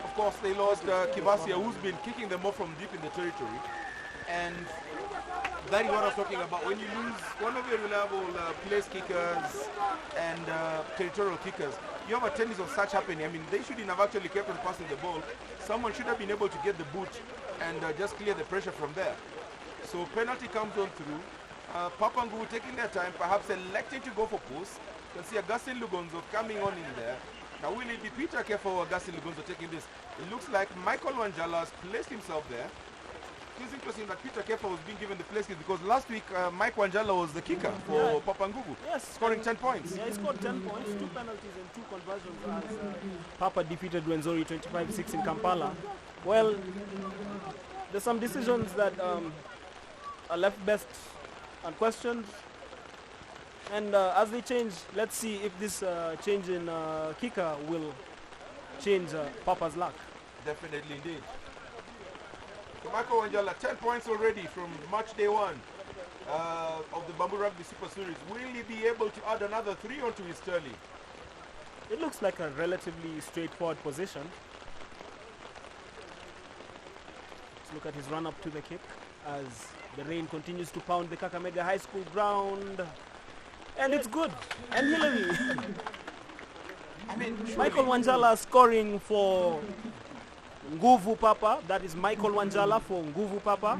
Of course, they lost Kivasia, who's been kicking them off from deep in the territory. And that is what I was talking about. When you lose one of your reliable place kickers and territorial kickers, you have a tendency of such happening. I mean, they shouldn't have actually kept on passing the ball. Someone should have been able to get the boot and just clear the pressure from there. So penalty comes on through. Papa Nguvu taking their time, perhaps electing to go for post. You can see Augustine Lugonzo coming on in there. Now will it be Peter Kefa or Augustine Lugonzo taking this? It looks like Michael Wanjala has placed himself there. It's interesting that Peter Kefa was being given the place because last week Mike Wanjala was the kicker for Papa Nguvu, scoring 10 points. Yeah, he scored 10 points, 2 penalties and 2 conversions as Papa defeated Wenzori 25-6 in Kampala. Well, there's some decisions that are left best unquestioned. And as they change, let's see if this change in kicker will change Papa's luck. Definitely indeed. So Michael Wanjala, 10 points already from match day 1 of the Bamburi Rugby Super Series. Will he be able to add another 3 onto his tally? It looks like a relatively straightforward position. Let's look at his run up to the kick as the rain continues to pound the Kakamega High School ground. And it's good. And Hillary. I mean, Michael Wanjala scoring for Nguvu Papa, that is Michael Wanjala for Nguvu Papa.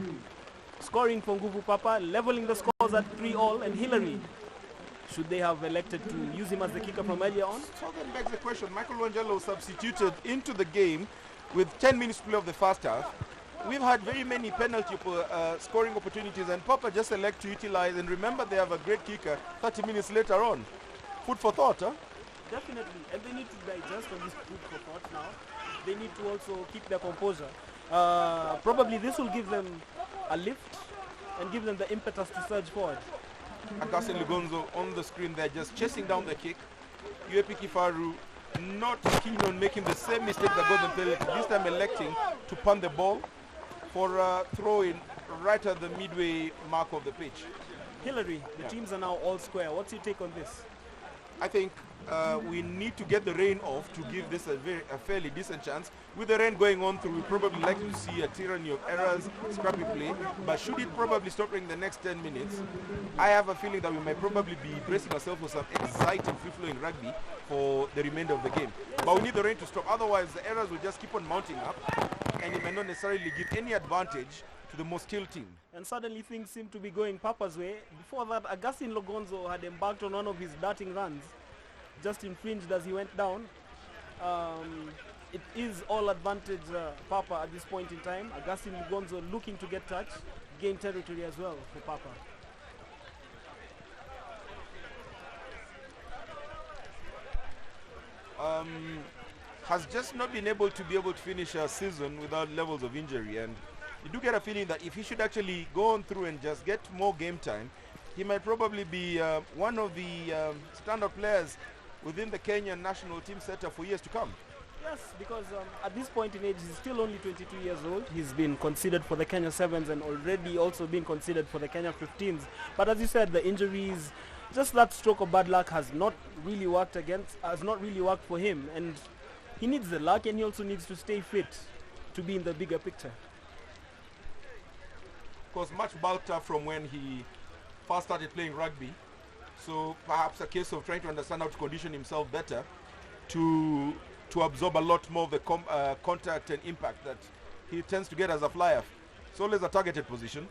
Scoring for Nguvu Papa, leveling the scores at 3-all, and Hillary. Should they have elected to use him as the kicker from earlier on? So then begs the question, Michael Wanjala was substituted into the game with 10 minutes to play of the first half. We've had very many penalty scoring opportunities, and Papa just elect to utilize, and remember they have a great kicker 30 minutes later on. Food for thought, huh? Definitely, and they need to digest on this food for thought now. They need to also keep their composure. Probably this will give them a lift and give them the impetus to surge forward. Augustine Lugonzo on the screen there, just chasing down the kick. UAP Kifaru not keen on making the same mistake that got them penalty, this time electing to punt the ball for a throw-in right at the midway mark of the pitch. Hillary, the teams are now all square. What's your take on this? I think we need to get the rain off to give this a fairly decent chance. With the rain going on through, we probably like to see a tyranny of errors, scrappy play, but should it probably stop in the next 10 minutes, I have a feeling that we might probably be bracing ourselves for some exciting free-flowing rugby for the remainder of the game. But we need the rain to stop, otherwise the errors will just keep on mounting up, and it may not necessarily give any advantage to the most skilled team. And suddenly things seem to be going Papa's way. Before that, Augustine Lugonzo had embarked on one of his darting runs, just infringed as he went down. It is all advantage Papa at this point in time. Augustine Lugonzo looking to get touch, gain territory as well for Papa. Has just not been able to finish a season without levels of injury, and you do get a feeling that if he should actually go on through and just get more game time, he might probably be one of the standout players within the Kenyan national team setup for years to come. Yes, because at this point in age, he's still only 22 years old. He's been considered for the Kenya 7s and already also been considered for the Kenya 15s. But as you said, the injuries, just that stroke of bad luck has not really worked for him. And he needs the luck, and he also needs to stay fit to be in the bigger picture. Of course, much bulked up from when he first started playing rugby. So perhaps a case of trying to understand how to condition himself better to absorb a lot more of the contact and impact that he tends to get as a flyer. It's always a targeted position.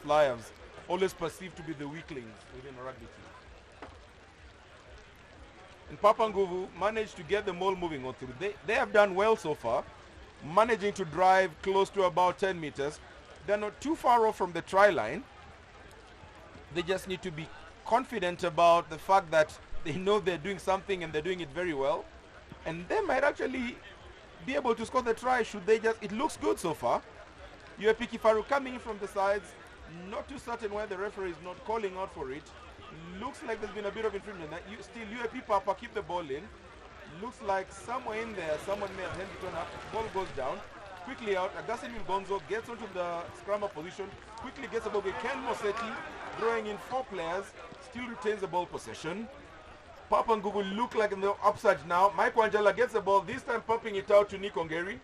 Flyers always perceived to be the weaklings within a rugby team. And Papa Nguvu managed to get them all moving on through. They have done well so far, managing to drive close to about 10 meters. They're not too far off from the try line. They just need to be confident about the fact that they know they're doing something and they're doing it very well. And they might actually be able to score the try should they just... It looks good so far. UAP Kifaru coming in from the sides. Not too certain why the referee is not calling out for it. Looks like there's been a bit of infringement. Still UAP Papa keep the ball in. Looks like somewhere in there, someone may have handed it up. Ball goes down. Quickly out. Augustine Gonzo gets onto the scrummer position. Quickly gets the ball with Ken Mosetti, drawing in 4 players. Still retains the ball possession. Papa Nguvu look like in the upsurge now. Mike Wanjala gets the ball, this time pumping it out to Nick Ongeri.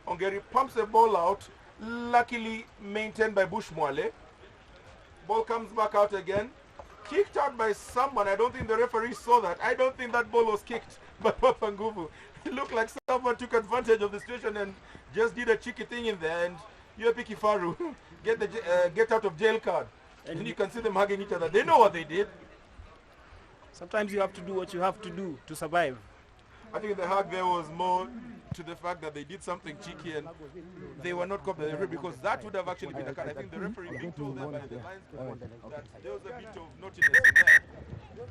Ongeri pumps the ball out, luckily maintained by Bush Mwale. Ball comes back out again. Kicked out by someone. I don't think the referee saw that. I don't think that ball was kicked by Papa Nguvu. It looked like someone took advantage of the situation and just did a cheeky thing in there, and UAP Kifaru get the get out of jail card. And you can see them hugging each other. They know what they did. Sometimes you have to do what you have to do to survive. I think the hug there was more to the fact that they did something cheeky and they were not caught by the referee, because that would have actually been a card. I think the referee being told them by the lines that there was a bit of naughtiness in there.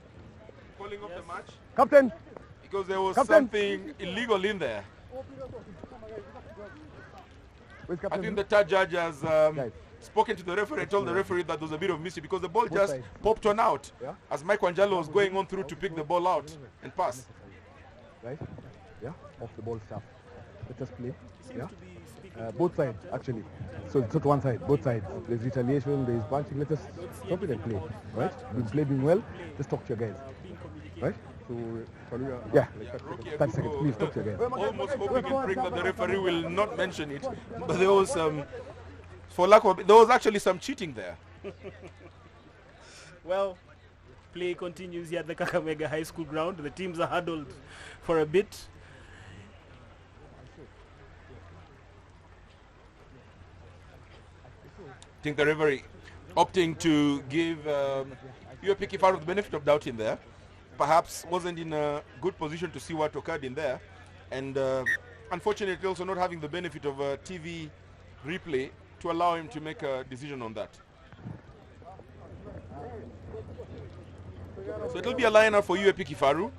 Calling off the match. Captain! Because there was something illegal in there. I think the third judge has spoken to the referee and told the referee that there was a bit of mystery because the ball just popped on out as Mike Wanjala was going on through to pick the ball out and pass. Right? Yeah, off the ball stuff. Let us play. Yeah? Both sides, actually. So it's not one side, both sides. There's retaliation, there's punching. Let us stop it and play. Right? We've played well. Just talk to your guys. Right? So, yeah, 30 seconds. Please talk to your guys. Almost hoping and praying that the referee will not mention it. But there was for lack of, there was actually some cheating there. Well, play continues here at the Kakamega High School ground. The teams are huddled for a bit. I think the referee opting to give UAP Kifaru the benefit of doubt in there. Perhaps wasn't in a good position to see what occurred in there. And unfortunately also not having the benefit of a TV replay to allow him to make a decision on that. So it'll be a liner for UAP Kifaru.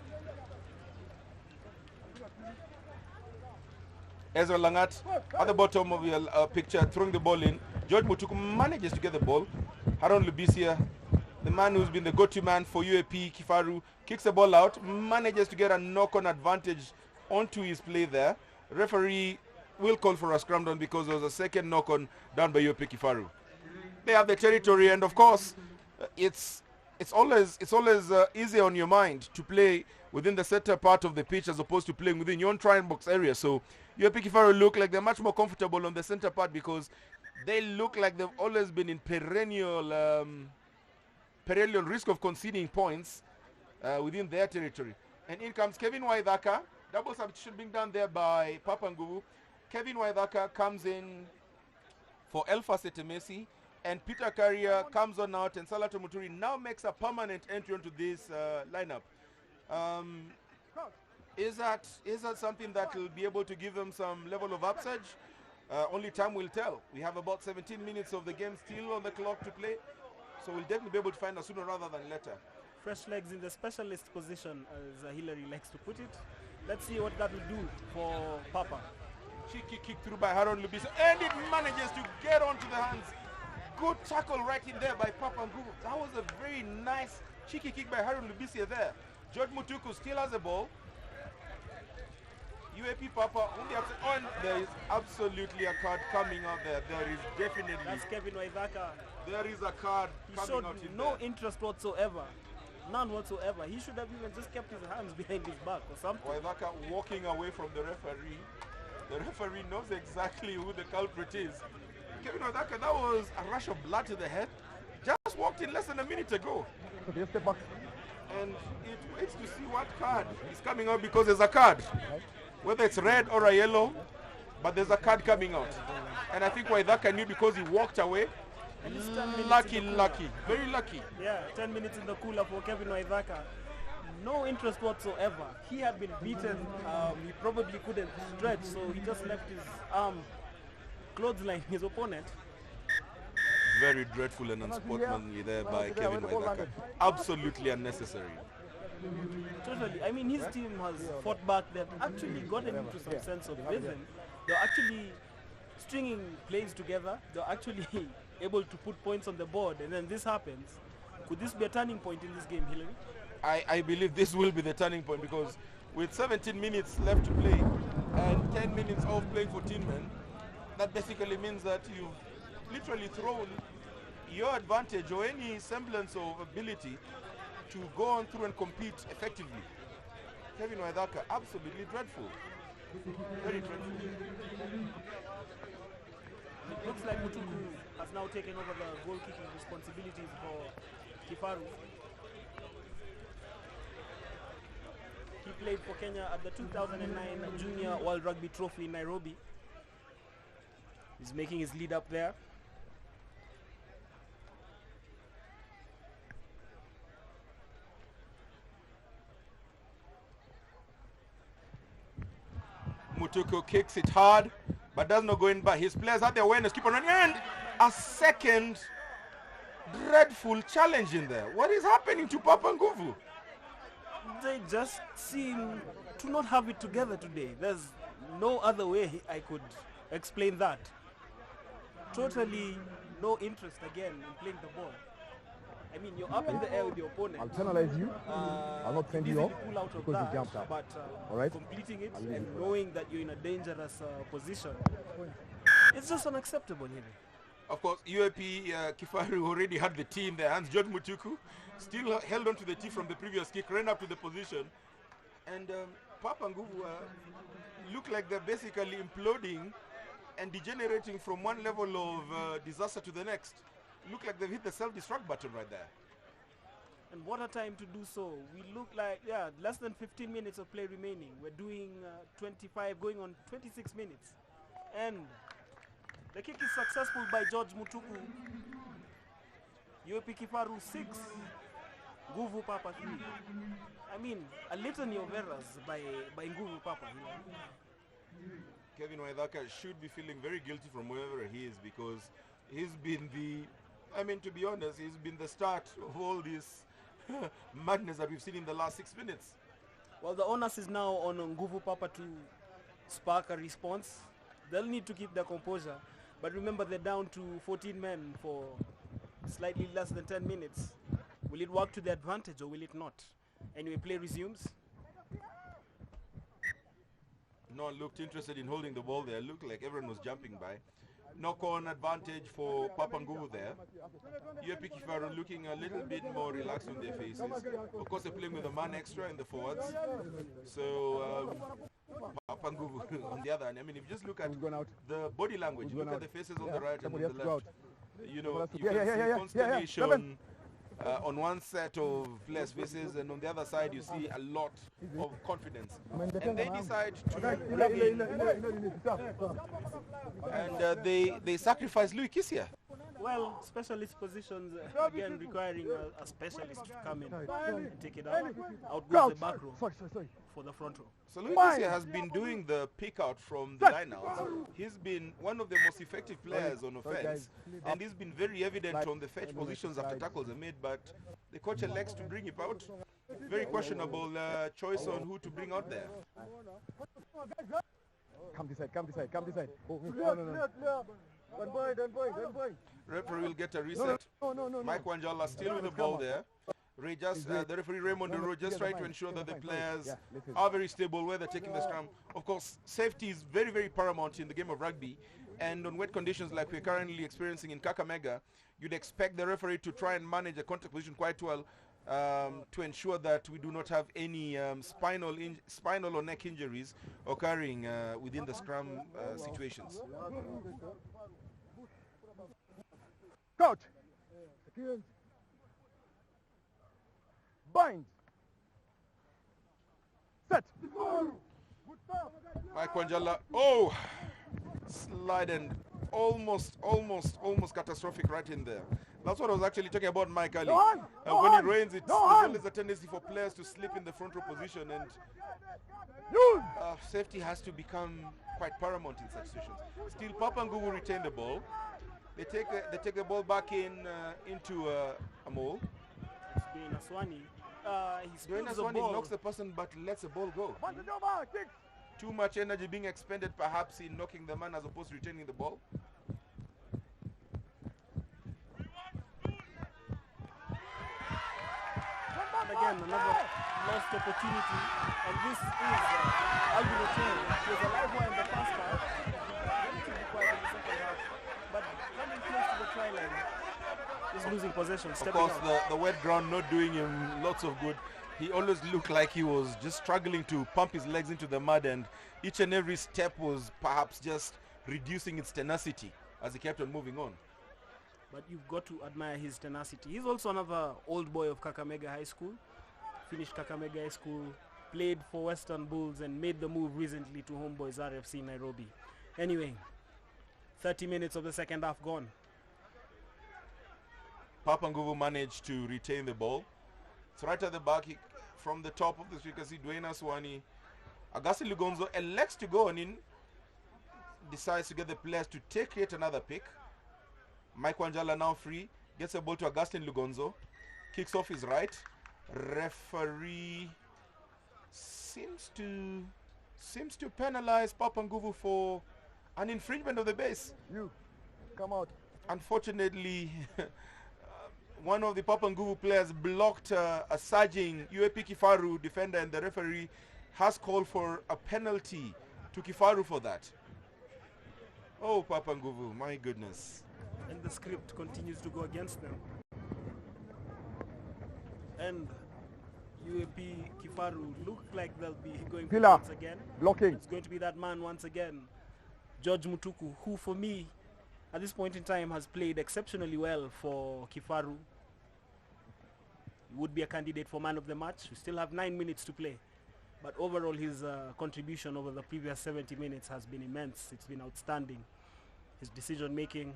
Ezra Langat at the bottom of your picture throwing the ball in. George Mutuku manages to get the ball. Haron Lubisia, the man who's been the go-to man for UAP Kifaru, kicks the ball out, manages to get a knock-on advantage onto his play there. Referee will call for a scrum down because there was a second knock-on done by UAP Kifaru. They have the territory, and of course, it's always easier on your mind to play within the center part of the pitch as opposed to playing within your own try and box area. So UAP Kifaru look like they're much more comfortable on the center part because they look like they've always been in perennial risk of conceding points within their territory. And in comes Kevin Waithaka. Double substitution being done there by Papa Nguvu. Kevin Waithaka comes in for Elfa Setemesi, and Peter Carrier comes on out, and Salato Muturi now makes a permanent entry into this lineup. Is that something that will be able to give them some level of upsurge? Only time will tell. We have about 17 minutes of the game still on the clock to play, so we'll definitely be able to find out sooner rather than later. Fresh legs in the specialist position, as Hillary likes to put it. Let's see what that will do for Papa. Cheeky kick through by Haron Lubisa, and it manages to get onto the hands. Good tackle right in there by Papa Nguvu. That was a very nice cheeky kick by Haron Lubisa there. George Mutuku still has the ball. UAP Papa on the upside. Oh, and there is absolutely a card coming out there. There is definitely. That's Kevin Waithaka. There is a card coming out in He showed no there. interest whatsoever. None whatsoever. He should have even just kept his hands behind his back or something. Waithaka walking away from the referee. The referee knows exactly who the culprit is. Kevin Waithaka, that was a rush of blood to the head. Just walked in less than a minute ago. Okay, step back. And it waits to see what card is coming out because there's a card. Whether it's red or a yellow, but there's a card coming out. And I think Waithaka knew because he walked away. And it's 10 minutes Lucky, in the lucky, very lucky. Yeah, 10 minutes in the cooler for Kevin Waithaka. No interest whatsoever. He had been beaten. He probably couldn't stretch, so he just left his arm clothesline his opponent. Very dreadful and unsportsmanly there by Kevin Waithaka. Absolutely unnecessary. Totally. I mean, his team has fought back. They've actually gotten into some sense of rhythm. They're actually stringing plays together. They're actually able to put points on the board, and then this happens. Could this be a turning point in this game, Hillary? I believe this will be the turning point because with 17 minutes left to play and 10 minutes of playing for 14 men, that basically means that you've literally thrown your advantage or any semblance of ability to go on through and compete effectively. Kevin Waithaka, absolutely dreadful. Very dreadful. It looks like Mutuku has now taken over the goal-kicking responsibilities for Kifaru. He played for Kenya at the 2009 Junior World Rugby Trophy in Nairobi. He's making his lead up there. Mutuku kicks it hard, but does not go in by. His players had the awareness, keep on running, and a second dreadful challenge in there. What is happening to Papa Nguvu? They just seem to not have it together today. There's no other way I could explain that. Totally no interest again in playing the ball. I mean, you're up in the air with your opponent. I'll penalize you. I'll not send you off pull out of because that, you jumped up. but All right? completing it and knowing that you're in a dangerous position, it's just unacceptable here. Of course, UAP Kifaru already had the tee in their hands. George Mutuku still held on to the tee from the previous kick, ran up to the position. And Papa Nguvu look like they're basically imploding and degenerating from one level of disaster to the next. Look like they've hit the self-destruct button right there. And what a time to do so. We look like, less than 15 minutes of play remaining. We're doing 25, going on 26 minutes. And The kick is successful by George Mutuku. UAP Kifaru 6, Nguvu Papa 3. I mean, a litany of errors by Nguvu Papa here. Kevin Waithaka should be feeling very guilty from wherever he is, because he's been to be honest, he's been the start of all this madness that we've seen in the last 6 minutes. Well, the onus is now on Nguvu Papa to spark a response. They'll need to keep their composure. But remember, they're down to 14 men for slightly less than 10 minutes. Will it work to their advantage or will it not? Anyway, play resumes. No one looked interested in holding the ball there. It looked like everyone was jumping by. Knock-on advantage for Papa Nguvu there. UAP Kifaru looking a little bit more relaxed on their faces. Of course, they're playing with a man extra in the forwards. So, Papa Nguvu on the other hand, I mean, if you just look at the body language, look at the faces on the right and on the left. You know, you can see consternation on one set of players' faces, and on the other side you see a lot of confidence. And they decide to bring in, and they sacrifice Louis Kisia. Well, specialist positions, again requiring a specialist to come in and take it out. Out goes the back row for the front row. So Louis Kisia has been doing the pick out from the line-outs. He's been one of the most effective players on offense, and he's been very evident on the fetch positions after tackles are made, but the coach elects to bring him out. Very questionable choice on who to bring out there. Come this side, come this side, come this side. Oh, no. Don't Referee will get a reset. Mike Wanjala still with the ball there. The referee Raymond Duro just trying to ensure that the players are very stable where they're taking the scrum. Of course, safety is very, very paramount in the game of rugby. And on wet conditions like we're currently experiencing in Kakamega, you'd expect the referee to try and manage the contact position quite well to ensure that we do not have any spinal or neck injuries occurring within the scrum situations. Coach. Bind. Set. Mike Wanjala. Oh, slide and almost catastrophic right in there. That's what I was actually talking about, Mike Ali. When it rains, there's always a tendency for players to slip in the front row position, and safety has to become quite paramount in such situations. Still, Papa Nguvu will retain the ball. They take the ball back into a mole. It's doing Aswani. He spills the Aswani ball. knocks the person but lets the ball go. Too much energy being expended perhaps in knocking the man as opposed to retaining the ball. And again, another lost opportunity. And this is Alvin Ochoa. He was a live wire in the first half. Relatively quiet in the second half. But coming close to the try line, he's losing possession. Of course, the wet ground not doing him lots of good. He always looked like he was just struggling to pump his legs into the mud, and each and every step was perhaps just reducing its tenacity as he kept on moving on. But you've got to admire his tenacity. He's also another old boy of Kakamega High School. Finished Kakamega High School, played for Western Bulls, and made the move recently to Homeboys RFC Nairobi. Anyway, 30 minutes of the second half gone. Papa Nguvu managed to retain the ball. It's right at the back. From the top of the street, you can see Dwayne Aswani. Augustine Lugonzo elects to go on in. Decides to get the players to take yet another pick. Mike Wanjala now free. Gets the ball to Augustine Lugonzo. Kicks off his right. Referee seems to penalize Papa Nguvu for an infringement of the base. You come out. Unfortunately, one of the Papa Nguvu players blocked a surging UAP Kifaru defender, and the referee has called for a penalty to Kifaru for that. Oh, Papa Nguvu, my goodness. And the script continues to go against them. And UAP Kifaru look like they'll be going for once again. Blocking. It's going to be that man once again, George Mutuku, who for me at this point in time has played exceptionally well for Kifaru. He would be a candidate for man of the match. We still have 9 minutes to play. But overall his contribution over the previous 70 minutes has been immense. It's been outstanding. his decision making,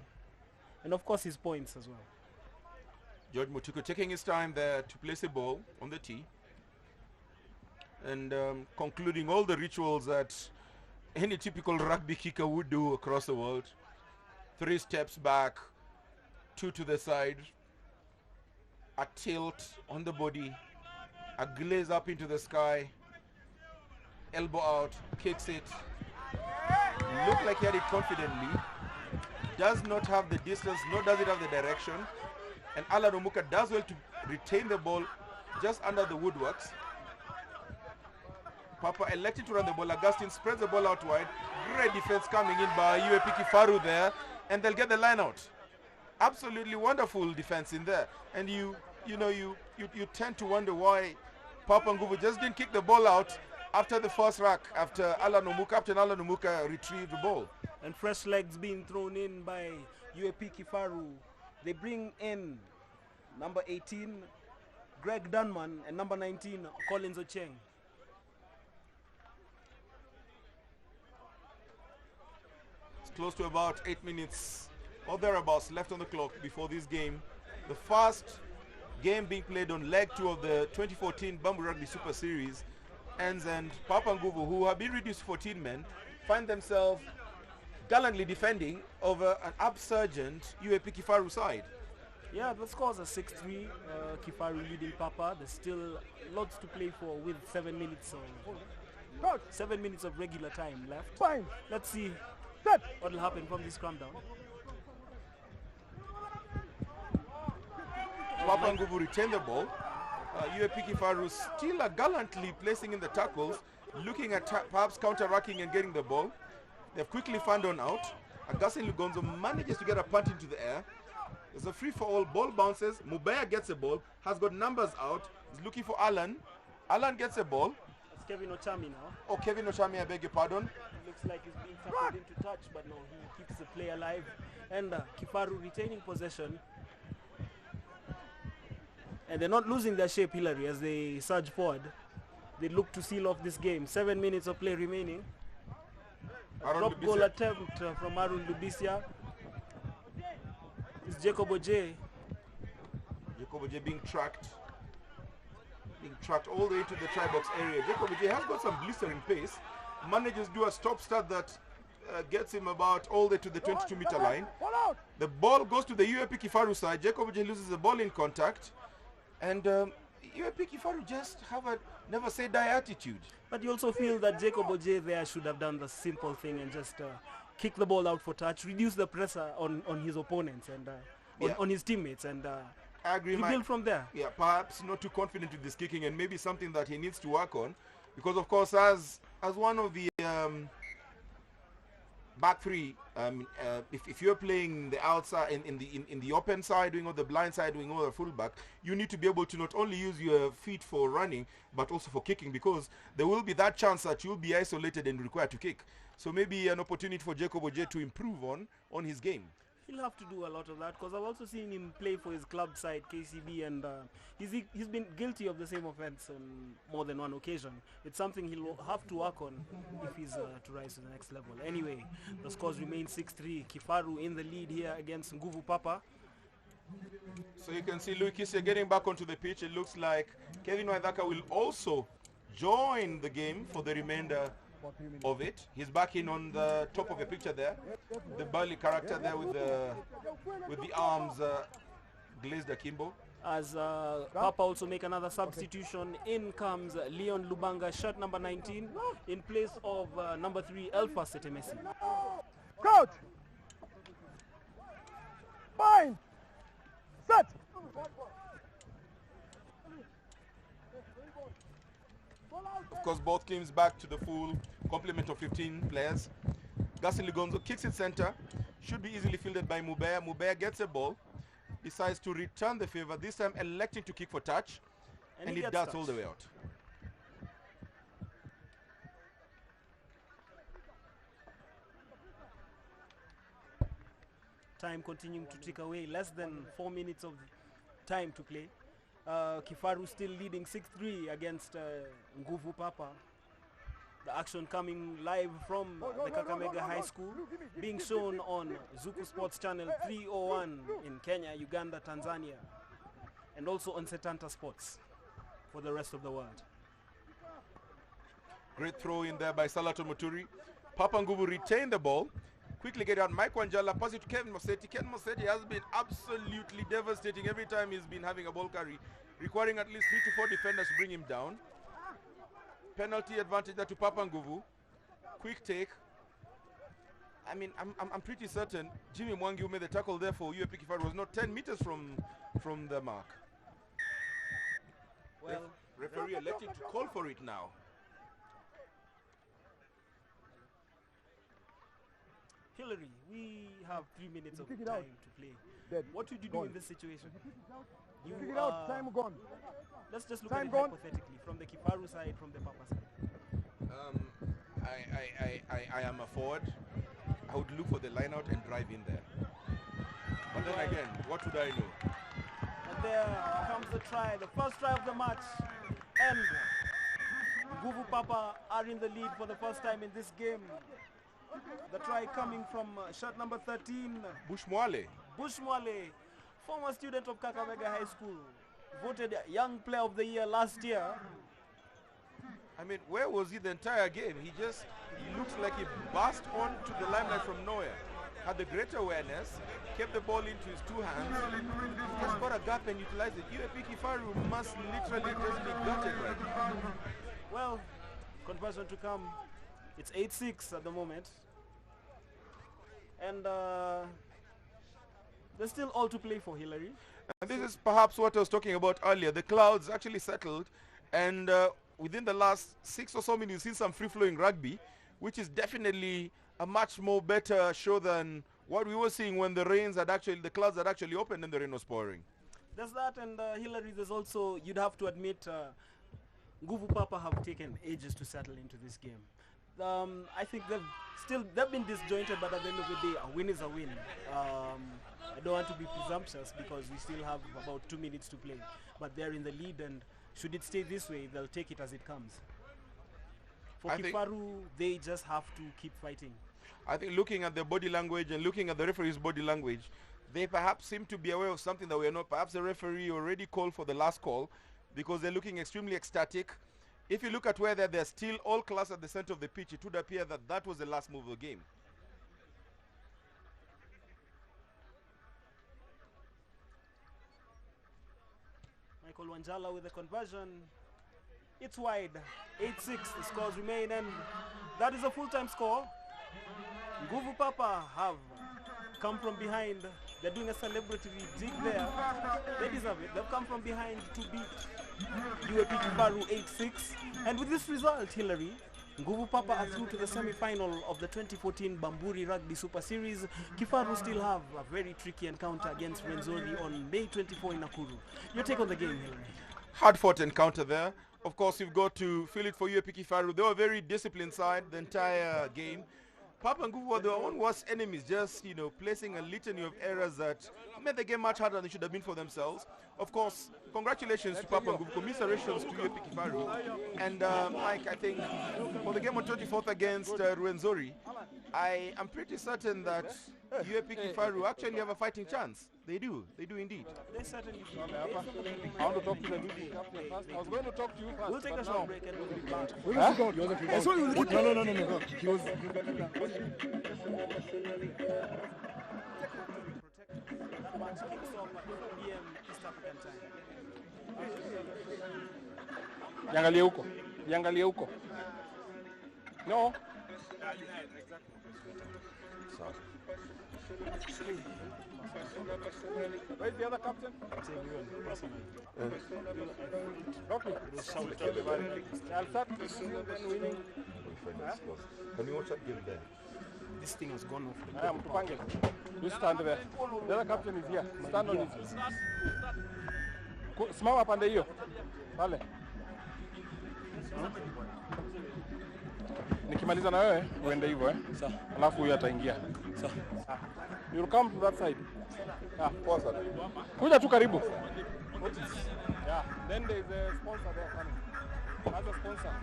and of course his points as well. George Mutuku taking his time there to place a ball on the tee and concluding all the rituals that any typical rugby kicker would do across the world. 3 steps back, 2 to the side, a tilt on the body, a glaze up into the sky, elbow out, kicks it. Looked like he had it confidently. Does not have the distance, nor does it have the direction. And Alan Omuka does well to retain the ball just under the woodworks. Papa elected to run the ball. Augustine spreads the ball out wide. Great defense coming in by UAP Kifaru there, and they'll get the line out. Absolutely wonderful defense in there. And you tend to wonder why Papa Nguvu just didn't kick the ball out after the first rack, after Alan Omuka retrieved the ball. And fresh legs being thrown in by UAP Kifaru. They bring in number 18, Greg Dunman, and number 19, Collins Ocheng. It's close to about 8 minutes or thereabouts left on the clock before this game. The first game being played on leg 2 of the 2014 Bamburi Rugby Super Series ends, and Papa Nguvu, who have been reduced to 14 men, find themselves gallantly defending over an upsurgent UAP Kifaru side. Yeah, the scores are 6-3. Kifaru leading Papa. There's still lots to play for with 7 minutes of regular time left. Fine. Let's see what will happen from this scrum down. Papa Nguvu retain the ball. UAP Kifaru still gallantly placing in the tackles, looking at perhaps counter-racking and getting the ball. They've quickly found on out. Augustine Lugonzo manages to get a punt into the air. There's a free-for-all, ball bounces. Mubaya gets a ball, has got numbers out. He's looking for Alan. Alan gets a ball. It's Kevin Ochami now. Oh, Kevin Ochami, I beg your pardon. Looks like he's being tackled into touch, but no, he keeps the play alive. And Kifaru retaining possession. And they're not losing their shape, Hillary, as they surge forward. They look to seal off this game. 7 minutes of play remaining. A drop goal attempt from Arun Lubisia. It's Jacob Oje. Jacob Oje being tracked all the way to the try box area. Jacob Oje has got some blistering pace. Manages to do a stop start that gets him about all the way to the 22-meter line. The ball goes to the UAP Kifaru side. Jacob Oje loses the ball in contact. And UAP Kifaru just have a never say die attitude. But you also feel that Jacob Oje there should have done the simple thing and just kick the ball out for touch, reduce the pressure on his opponents and on his teammates, and I agree, rebuild from there. Yeah, perhaps not too confident with this kicking, and maybe something that he needs to work on, because of course as one of the back three, if you're playing the outside in the open side, doing all the blind side, doing all the fullback, you need to be able to not only use your feet for running but also for kicking, because there will be that chance that you'll be isolated and required to kick. So maybe an opportunity for Jacob Oje to improve on his game. He'll have to do a lot of that, because I've also seen him play for his club side, KCB, and he's been guilty of the same offense on more than one occasion. It's something he'll have to work on if he's to rise to the next level. Anyway, the scores remain 6-3. Kifaru in the lead here against Nguvu Papa. So you can see Louis Kisia getting back onto the pitch. It looks like Kevin Waithaka will also join the game for the remainder of it. He's back in on the top of the picture there. The burly character there with the arms glazed akimbo. As Papa also make another substitution, in comes Leon Lubanga, shirt number 19, in place of number 3, Elfas Setemesi. Coach! Fine! Set! Of course, both teams back to the full complement of 15 players. Gaston Ligonzo kicks it center. Should be easily fielded by Mubaya. Mubaya gets a ball. Decides to return the favor. This time electing to kick for touch. And it does all the way out. Time continuing to tick away. Less than 4 minutes of time to play. Kifaru still leading 6-3 against Nguvu Papa. The action coming live from the Kakamega High School, being shown on Zuku Sports Channel 301 in Kenya, Uganda, Tanzania, and also on Setanta Sports for the rest of the world. Great throw in there by Salato Muturi. Papa Nguvu retained the ball. Quickly get out Mike Wanjala, pass it to Ken Mosetti. Ken Mosetti has been absolutely devastating every time he's been having a ball carry, requiring at least 3 to 4 defenders to bring him down. Penalty advantage there to Papa Nguvu. Quick take. I mean, I'm pretty certain Jimmy Mwangi, who made the tackle there for UAP Kifaru, was not 10 meters from the mark. Well, referee elected to call for it now. Hillary, we have 3 minutes of time to play. What would you do in this situation? You Figure out, time gone. Let's just look at it hypothetically, from the Kifaru side, from the Papa side. I am a forward. I would look for the line out and drive in there. But then again, what would I know? And there comes the try, the first try of the match. And Nguvu Papa are in the lead for the first time in this game. The try coming from shot number 13. Bushmwale. Bushmwale, former student of Kakamega High School, voted Young Player of the Year last year. I mean, where was he the entire game? He looked like he burst onto the limelight from nowhere. Had the great awareness, kept the ball into his 2 hands, just got a gap and utilized it. UAP Kifaru must literally just be gutted right now. Well, conversion to come. It's 8-6 at the moment. And there's still all to play for, Hillary. And this is perhaps what I was talking about earlier. The clouds actually settled, and within the last 6 or so minutes, you've seen some free-flowing rugby, which is definitely a much more better show than what we were seeing when the clouds had actually opened and the rain was pouring. There's that, and Hillary, there's also, you'd have to admit, Nguvu Papa have taken ages to settle into this game. I think they've been disjointed, but at the end of the day, a win is a win. I don't want to be presumptuous because we still have about 2 minutes to play, but they're in the lead, and should it stay this way, they'll take it as it comes. For Kifaru, they just have to keep fighting. I think looking at their body language and looking at the referee's body language, they perhaps seem to be aware of something that we are not. Perhaps the referee already called for the last call because they're looking extremely ecstatic. If you look at where they're still all class at the center of the pitch, it would appear that that was the last move of the game. Michael Wanjala with the conversion. It's wide. 8-6. The scores remain, and that is a full-time score. Nguvu Papa have come from behind. They're doing a celebratory jig there. They deserve it. They've come from behind to beat UAP Kifaru 8-6. And with this result, Hillary, Nguvu Papa are through to the semi-final of the 2014 Bamburi Rugby Super Series. Kifaru still have a very tricky encounter against Rwenzori on May 24 in Nakuru. Your take on the game, Hillary? Hard-fought encounter there. Of course, you've got to feel it for UAP Kifaru. They were a very disciplined side the entire game. Papa and Nguvu were their own worst enemies, just, placing a litany of errors that made the game much harder than it should have been for themselves. Of course, congratulations to Papa and Nguvu, commiserations to UAP Kifaru. And Mike, I think for the game on 24th against Rwenzori, I am pretty certain that UAP Kifaru actually have a fighting chance. They do indeed. They certainly do. I want to talk to the media captain first. I was going to talk to you first. We'll take a short break and we'll be back. No. He was... That match kicks off at 4 p.m. East African time. Jiangalie huko. No. Where's the other captain? I'll start winning. Can you watch that game there? This thing has gone off. I am Tupangel. You stand there. The other captain is here. Stand on it. Simama pande hiyo. Pale. Nikimaliza na wewe uende hivyo Sawa. Alafu huyu ataingia. Sawa. You'll come to that side. Poa sana. Kuja tu karibu. Yeah. Then there is a sponsor there coming. As a sponsor.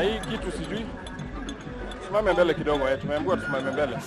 hii kitu sijui. Simame mbele kidogo tumeambiwa tusimame mbele.